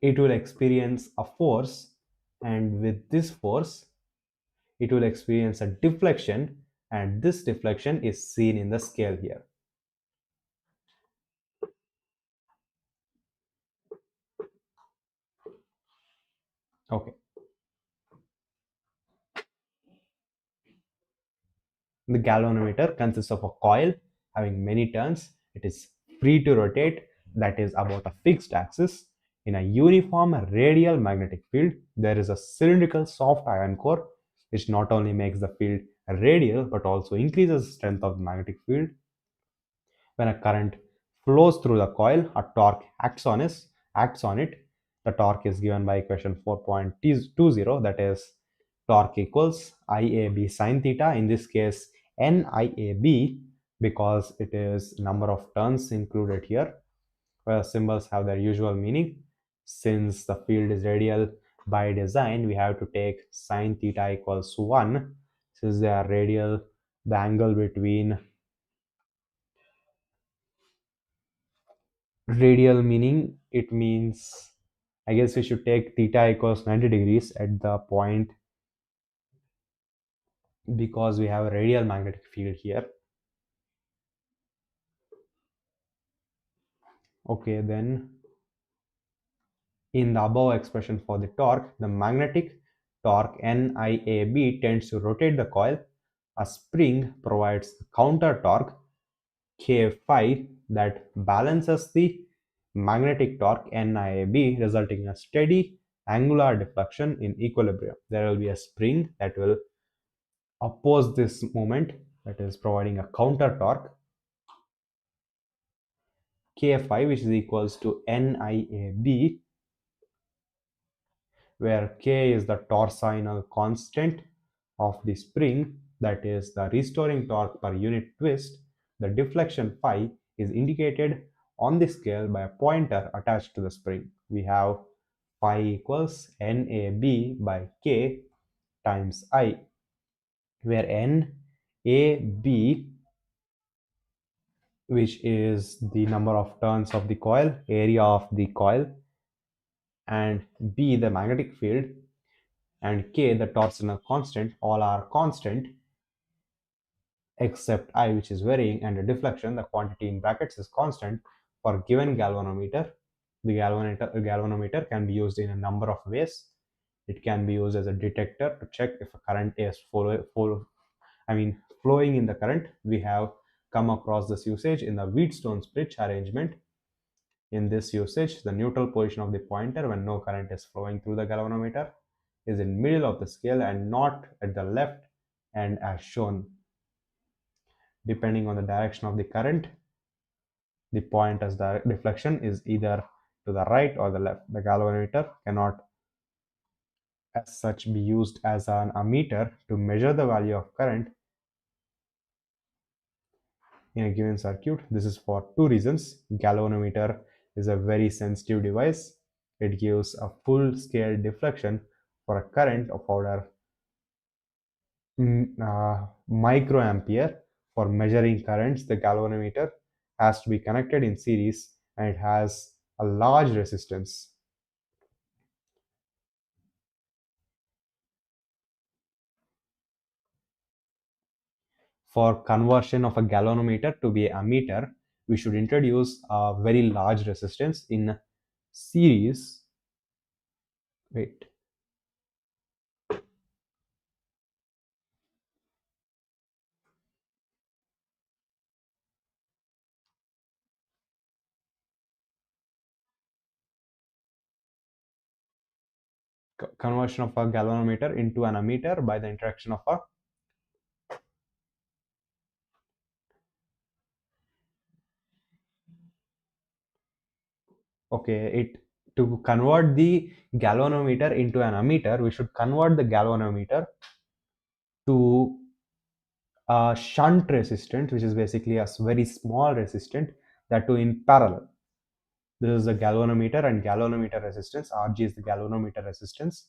S1: it will experience a force, and with this force it will experience a deflection, and this deflection is seen in the scale here. Okay, the galvanometer consists of a coil having many turns. It is free to rotate, that is about a fixed axis. In a uniform radial magnetic field, there is a cylindrical soft iron core which not only makes the field radial but also increases the strength of the magnetic field. When a current flows through the coil, a torque acts on it. The torque is given by equation 4.20, that is torque equals IAB sine theta, in this case NIAB because it is number of turns included here, where symbols have their usual meaning. Since the field is radial by design, we have to take sine theta equals 1. Since they are radial, the angle between radial meaning it means, I guess we should take theta equals 90 degrees at the point because we have a radial magnetic field here. Okay, then in the above expression for the torque, the magnetic torque NIAB tends to rotate the coil. A spring provides counter torque K phi that balances the magnetic torque NIAB, resulting in a steady angular deflection in equilibrium. There will be a spring that will oppose this movement, that is providing a counter torque, Kfi, which is equals to NIAB, where K is the torsional constant of the spring, that is the restoring torque per unit twist. The deflection phi is indicated on the scale by a pointer attached to the spring. We have phi equals NAB by K times I, where NAB, which is the number of turns of the coil, area of the coil, and B, the magnetic field, and K, the torsional constant, all are constant except I, which is varying, and the deflection, the quantity in brackets, is constant for given galvanometer. The galvanometer can be used in a number of ways. It can be used as a detector to check if a current is flowing in the current. We have come across this usage in the Wheatstone bridge arrangement. In this usage, the neutral position of the pointer when no current is flowing through the galvanometer is in middle of the scale and not at the left end as shown. Depending on the direction of the current, the pointer's direct deflection is either to the right or the left. The galvanometer cannot as such be used as an ammeter to measure the value of current in a given circuit. This is for two reasons. Galvanometer is a very sensitive device. It gives a full scale deflection for a current of order microampere. For measuring currents, the galvanometer has to be connected in series and it has a large resistance. For conversion of a galvanometer to be an ammeter, we should introduce a very large resistance in series. Wait. Conversion of a galvanometer into an ammeter by the interaction of a to convert the galvanometer into an ammeter, we should convert the galvanometer to a shunt resistant, which is basically a very small resistant, that too in parallel. This is the galvanometer and galvanometer resistance. Rg is the galvanometer resistance.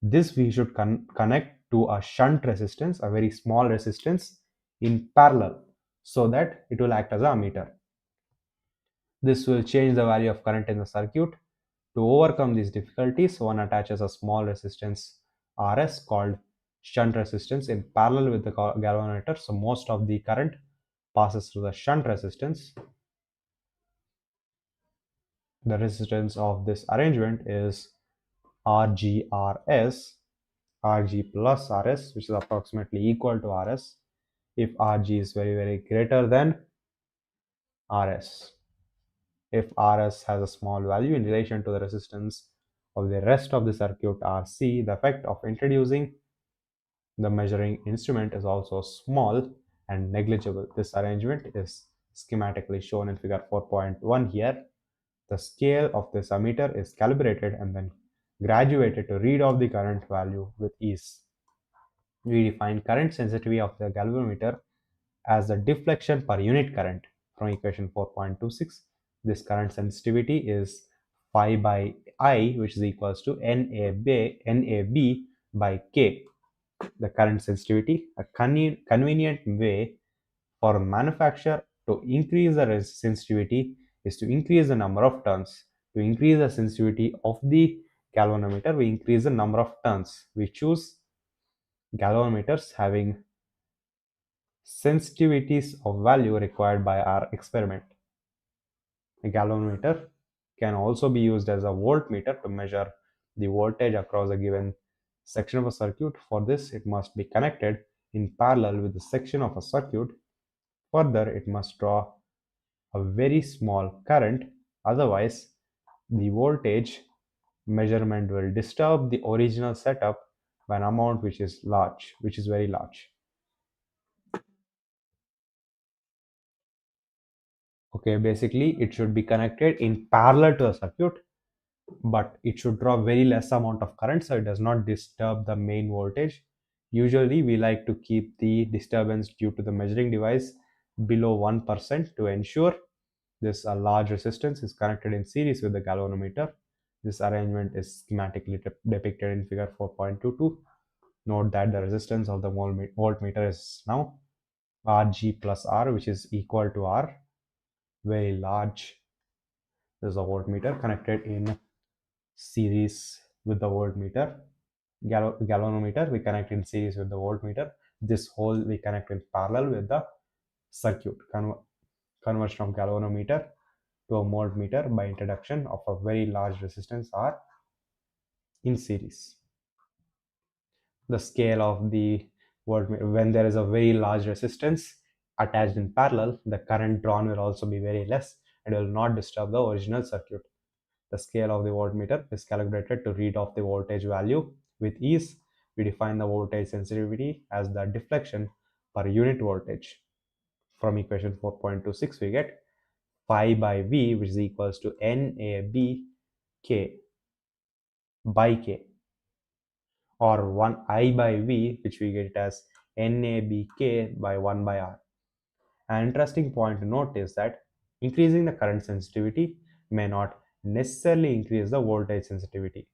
S1: This we should connect to a shunt resistance, a very small resistance in parallel, so that it will act as an ammeter. This will change the value of current in the circuit. To overcome these difficulties, one attaches a small resistance Rs called shunt resistance in parallel with the galvanometer. So most of the current passes through the shunt resistance. The resistance of this arrangement is RGRS, Rg plus Rs, which is approximately equal to Rs if Rg is very, very greater than Rs. If Rs has a small value in relation to the resistance of the rest of the circuit Rc, the effect of introducing the measuring instrument is also small and negligible. This arrangement is schematically shown in figure 4.1 here. The scale of this ammeter is calibrated and then graduated to read off the current value with ease. We define current sensitivity of the galvanometer as the deflection per unit current from equation 4.26. This current sensitivity is phi by I, which is equals to NAB by K. The current sensitivity, a convenient way for a manufacturer to increase the sensitivity is to increase the number of turns. To increase the sensitivity of the galvanometer, we increase the number of turns. We choose galvanometers having sensitivities of value required by our experiment. A galvanometer can also be used as a voltmeter to measure the voltage across a given section of a circuit. For this, it must be connected in parallel with the section of a circuit. Further, it must draw a very small current, otherwise the voltage measurement will disturb the original setup by an amount which is very large. Okay, basically it should be connected in parallel to a circuit, but it should draw very less amount of current so it does not disturb the main voltage. Usually we like to keep the disturbance due to the measuring device below 1% to ensure this large resistance is connected in series with the galvanometer. This arrangement is schematically depicted in figure 4.22. Note that the resistance of the voltmeter is now Rg plus R, which is equal to R. Very large. This is a voltmeter connected in series with the voltmeter. Galvanometer we connect in series with the voltmeter. This whole we connect in parallel with the circuit. Conversion of galvanometer to a voltmeter by introduction of a very large resistance R in series. The scale of the voltmeter, when there is a very large resistance attached in parallel, the current drawn will also be very less and will not disturb the original circuit. The scale of the voltmeter is calculated to read off the voltage value with ease. We define the voltage sensitivity as the deflection per unit voltage. From equation 4.26 we get phi by V, which is equals to NAB K by K, or 1 I by V, which we get as NABK by 1 by R. An interesting point to note is that increasing the current sensitivity may not necessarily increase the voltage sensitivity.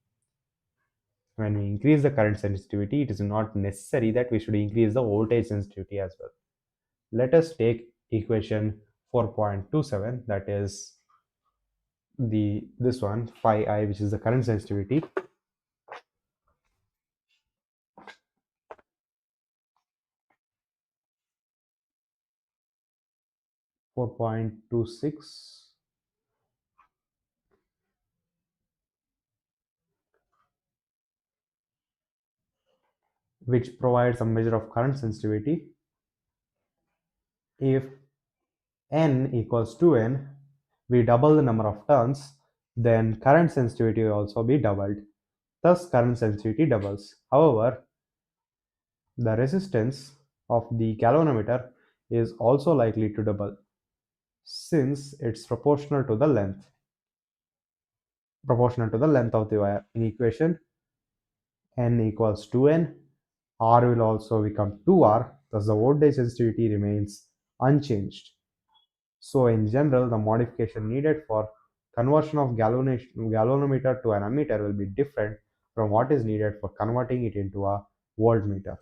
S1: When we increase the current sensitivity, it is not necessary that we should increase the voltage sensitivity as well. Let us take equation 4.27, that is this one phi I, which is the current sensitivity. 4.26, which provides a measure of current sensitivity. If n equals to n, we double the number of turns, then current sensitivity will also be doubled. Thus, current sensitivity doubles. However, the resistance of the galvanometer is also likely to double since it's proportional to the length of the wire. In equation n equals to n, R will also become 2R, thus the voltage sensitivity remains unchanged. So in general, the modification needed for conversion of galvanometer to an ammeter will be different from what is needed for converting it into a voltmeter.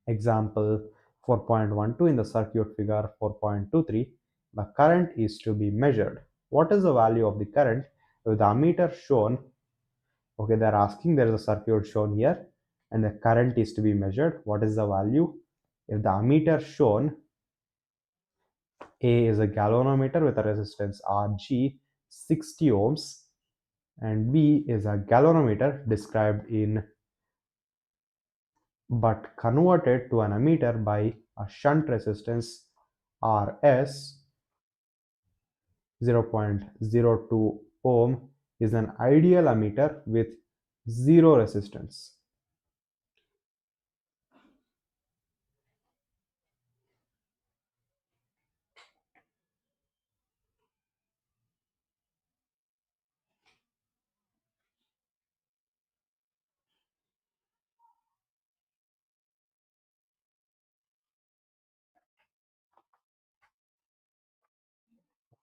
S1: Example 4.12, in the circuit figure 4.23, the current is to be measured. What is the value of the current with the ammeter shown? Okay, they're asking, there is a circuit shown here and the current is to be measured. What is the value? If the ammeter shown, A is a galvanometer with a resistance Rg 60 ohms and B is a galvanometer described in but converted to an ammeter by a shunt resistance Rs 0.02 ohm, is an ideal ammeter with zero resistance.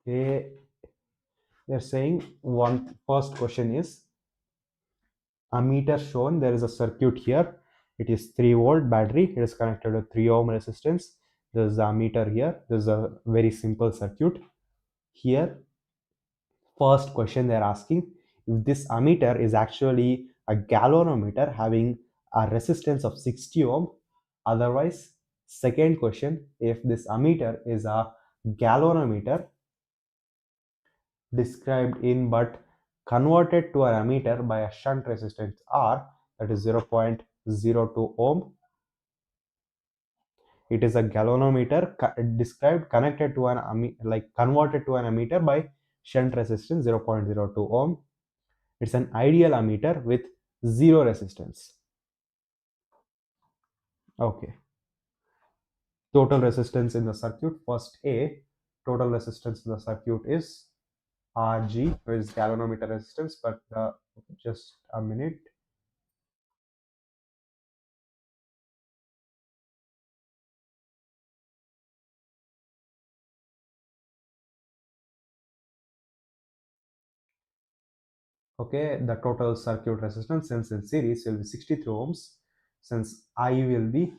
S1: Okay, they're saying one first question is ammeter shown. There is a circuit here. It is 3 volt battery. It is connected to 3 ohm resistance. There is the ammeter here. This is a very simple circuit. Here, first question they're asking if this ammeter is actually a galvanometer having a resistance of 60 ohm. Otherwise, second question, if this ammeter is a galvanometer described in but converted to an ammeter by a shunt resistance R, that is 0.02 ohm. It is a galvanometer described connected to an converted to an ammeter by shunt resistance 0.02 ohm. It's an ideal ammeter with zero resistance. Okay. Total resistance in the circuit, first A, total resistance in the circuit is Rg, which is galvanometer resistance, but just a minute. Okay, the total circuit resistance since in series will be 63 ohms, since I will be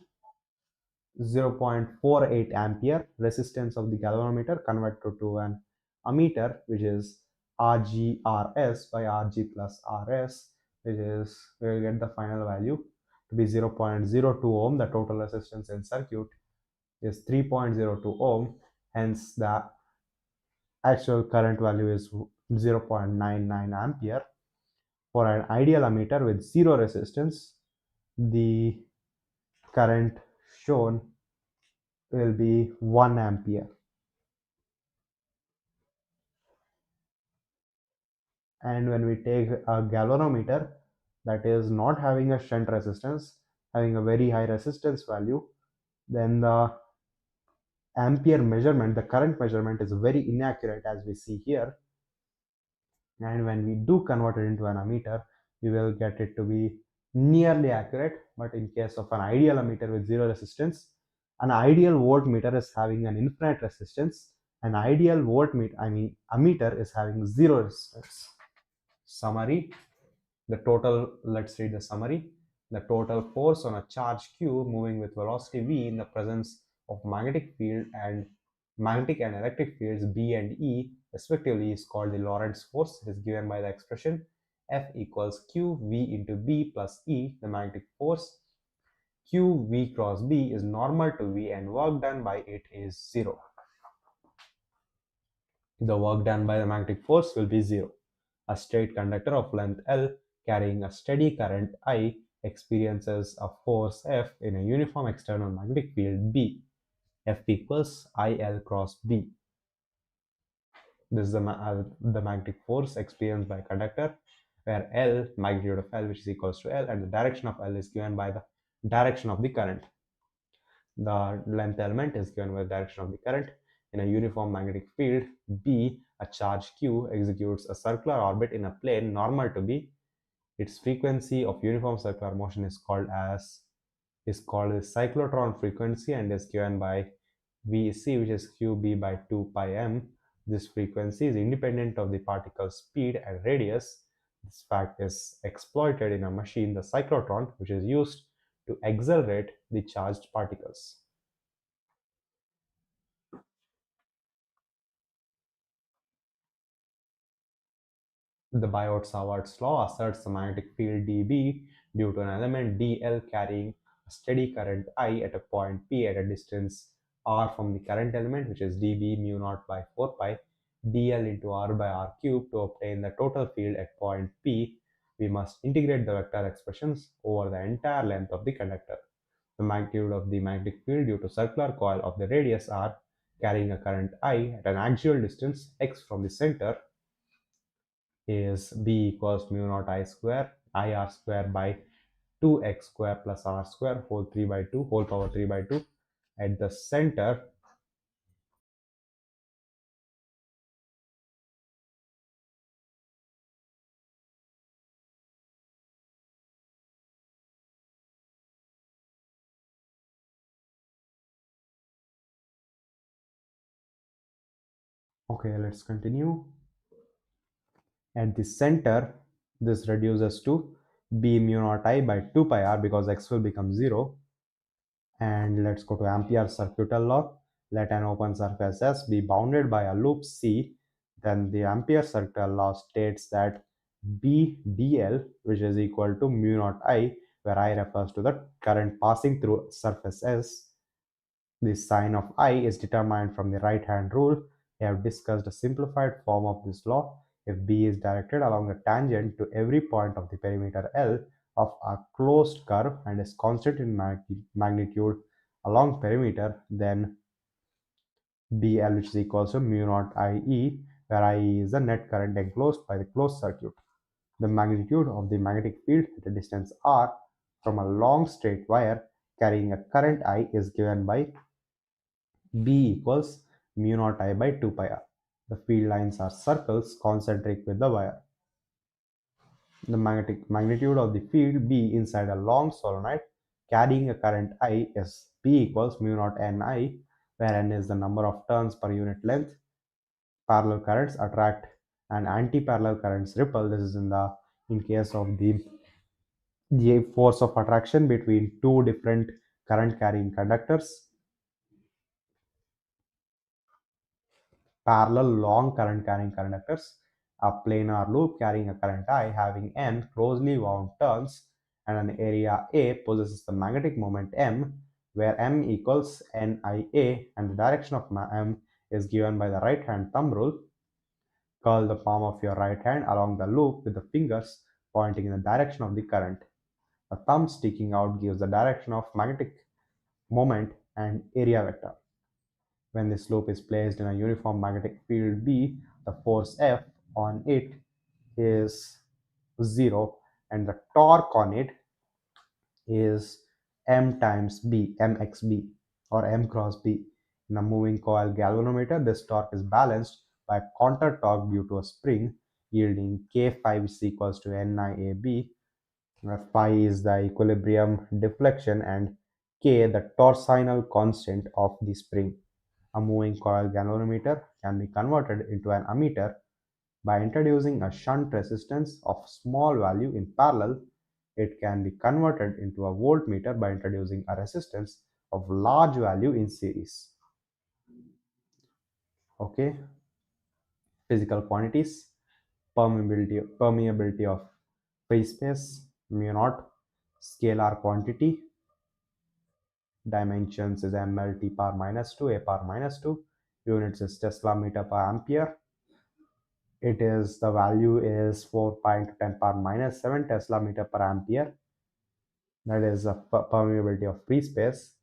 S1: 0.48 ampere, resistance of the galvanometer converted to an ammeter, which is RGRS by RG plus RS, which is, we will get the final value to be 0.02 ohm. The total resistance in circuit is 3.02 ohm, hence the actual current value is 0.99 ampere. For an ideal ammeter with zero resistance, the current shown will be 1 ampere. And when we take a galvanometer that is not having a shunt resistance, having a very high resistance value, then the ampere measurement, the current measurement, is very inaccurate, as we see here. And when we do convert it into an ammeter, we will get it to be nearly accurate. But in case of an ideal ammeter with zero resistance, an ideal voltmeter is having an infinite resistance. An ideal voltmeter, ammeter, is having zero resistance. Summary: the total, let's read the summary. The total force on a charge q moving with velocity v in the presence of magnetic field and magnetic and electric fields B and E respectively is called the Lorentz force. It is given by the expression F equals q v into B plus E. The magnetic force q v cross B is normal to V and work done by it is zero. The work done by the magnetic force will be zero. A straight conductor of length L carrying a steady current I experiences a force F in a uniform external magnetic field B. F equals IL cross B. This is the magnetic force experienced by a conductor, where L, magnitude of L, which is equals to L, and the direction of L is given by the direction of the current. The length element is given by the direction of the current. In a uniform magnetic field B, a charge q executes a circular orbit in a plane normal to B. Its frequency of uniform circular motion is called the cyclotron frequency and is given by Vc, which is qb by 2 pi m. This frequency is independent of the particle's speed and radius. This fact is exploited in a machine, the cyclotron, which is used to accelerate the charged particles. The Biot-Savart's law asserts the magnetic field dB due to an element dl carrying a steady current I at a point P at a distance r from the current element, which is dB mu naught by 4 pi dl into r by r cube. To obtain the total field at point P, we must integrate the vector expressions over the entire length of the conductor. The magnitude of the magnetic field due to circular coil of the radius r carrying a current I at an axial distance x from the center is B equals mu naught I square IR square by 2x square plus R square whole 3 by 2 whole power 3 by 2 at the center. Okay, let's continue. At the center, this reduces to B mu naught I by 2 pi R because x will become 0. And let's go to Ampere's circuital law. Let an open surface S be bounded by a loop C. Then the Ampere circuital law states that B dl, which is equal to mu naught I, where I refers to the current passing through surface S. The sign of I is determined from the right hand rule. We have discussed a simplified form of this law. If B is directed along a tangent to every point of the perimeter L of a closed curve and is constant in magnitude along perimeter, then BL, which is equals to mu naught IE, where IE is the net current enclosed by the closed circuit. The magnitude of the magnetic field at a distance r from a long straight wire carrying a current I is given by B equals mu naught I by 2 pi r. The field lines are circles concentric with the wire. The magnetic magnitude of the field B inside a long solenoid carrying a current I is B equals mu naught Ni, where N is the number of turns per unit length. Parallel currents attract and anti-parallel currents repel. This is in case of the force of attraction between two different current carrying conductors. Parallel long current carrying conductors, a planar loop carrying a current I having n closely wound turns and an area A possesses the magnetic moment m, where m equals NIA, and the direction of m is given by the right hand thumb rule. Curl the palm of your right hand along the loop with the fingers pointing in the direction of the current. A thumb sticking out gives the direction of magnetic moment and area vector. When this loop is placed in a uniform magnetic field B, the force F on it is 0 and the torque on it is m times B, mxb or m cross B. In a moving coil galvanometer, this torque is balanced by counter torque due to a spring, yielding K5 is equals to NIAB, where phi is the equilibrium deflection and K the torsional constant of the spring. A moving coil galvanometer can be converted into an ammeter by introducing a shunt resistance of small value in parallel. It can be converted into a voltmeter by introducing a resistance of large value in series. Okay, physical quantities: permeability of free space, mu naught, scalar quantity, dimensions is ml t power minus 2 a power minus 2, units is Tesla meter per ampere. It is the value is 4 pi into 10 power minus 7 Tesla meter per ampere. That is the permeability of free space.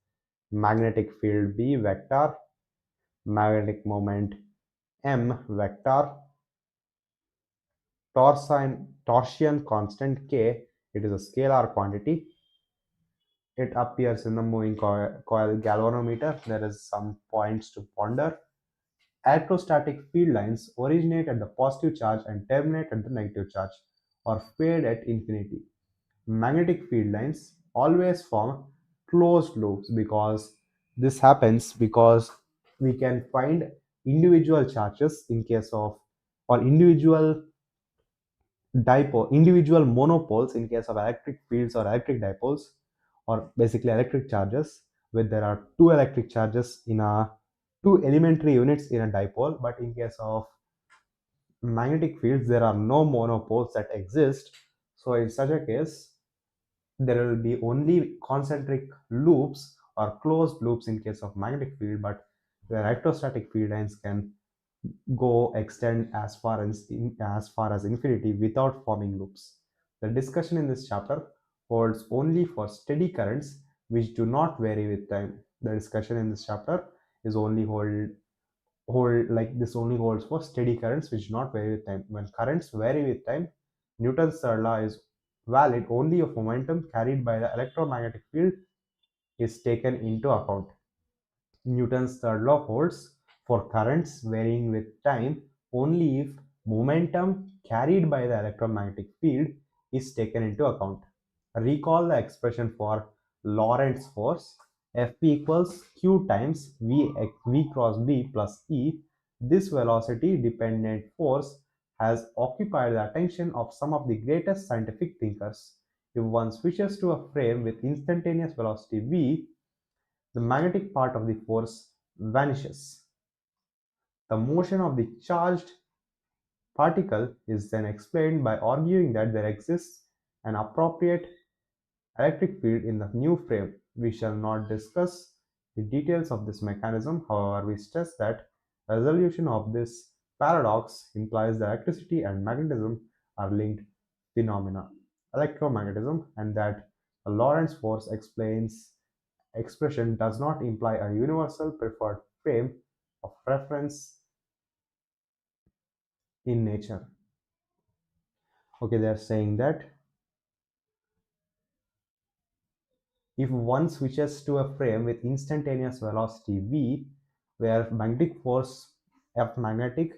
S1: Magnetic field B vector, magnetic moment M vector, torsion constant K. It is a scalar quantity. It appears in the moving coil galvanometer. There is some points to ponder. Electrostatic field lines originate at the positive charge and terminate at the negative charge or fade at infinity. Magnetic field lines always form closed loops because this happens because we can find individual charges in case of, or individual monopoles in case of electric fields or electric dipoles, or basically electric charges, where there are two electric charges in a two elementary units in a dipole. But in case of magnetic fields, there are no monopoles that exist. So in such a case, there will be only concentric loops or closed loops in case of magnetic field, but where electrostatic field lines can go extend as far as infinity without forming loops. The discussion in this chapter holds only for steady currents which do not vary with time. The discussion in this chapter is only hold like this only holds for steady currents which do not vary with time. When currents vary with time, Newton's third law is valid only if momentum carried by the electromagnetic field is taken into account. Newton's third law holds for currents varying with time only if momentum carried by the electromagnetic field is taken into account. Recall the expression for Lorentz force: F equals Q times V cross B plus E. This velocity dependent force has occupied the attention of some of the greatest scientific thinkers. If one switches to a frame with instantaneous velocity V, the magnetic part of the force vanishes. The motion of the charged particle is then explained by arguing that there exists an appropriate electric field in the new frame. We shall not discuss the details of this mechanism. However, we stress that resolution of this paradox implies that electricity and magnetism are linked phenomena, electromagnetism, and that the Lorentz force expression does not imply a universal preferred frame of reference in nature. Okay, they are saying that if one switches to a frame with instantaneous velocity v, where magnetic force F magnetic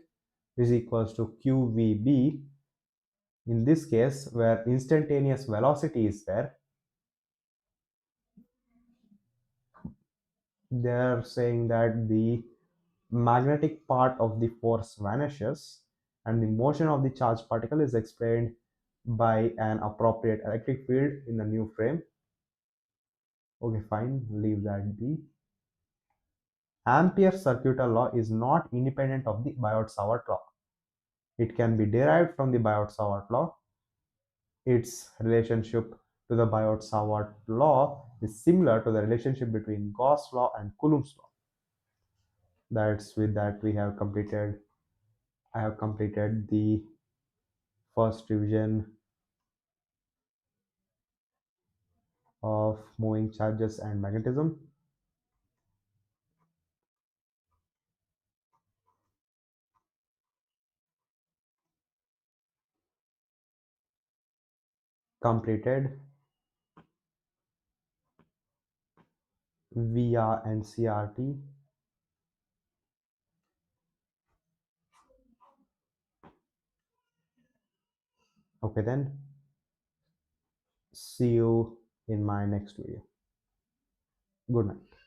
S1: is equals to QVB. In this case, where instantaneous velocity is there, they are saying that the magnetic part of the force vanishes and the motion of the charged particle is explained by an appropriate electric field in the new frame. Okay, fine, leave that be. Ampere's circuital law is not independent of the Biot-Savart law. It can be derived from the Biot-Savart law. Its relationship to the Biot-Savart law is similar to the relationship between Gauss law and Coulomb's law. That's with that we have completed. I have completed the first revision of moving charges and magnetism. Completed via NCERT. Okay, then see you in my next video. Good night.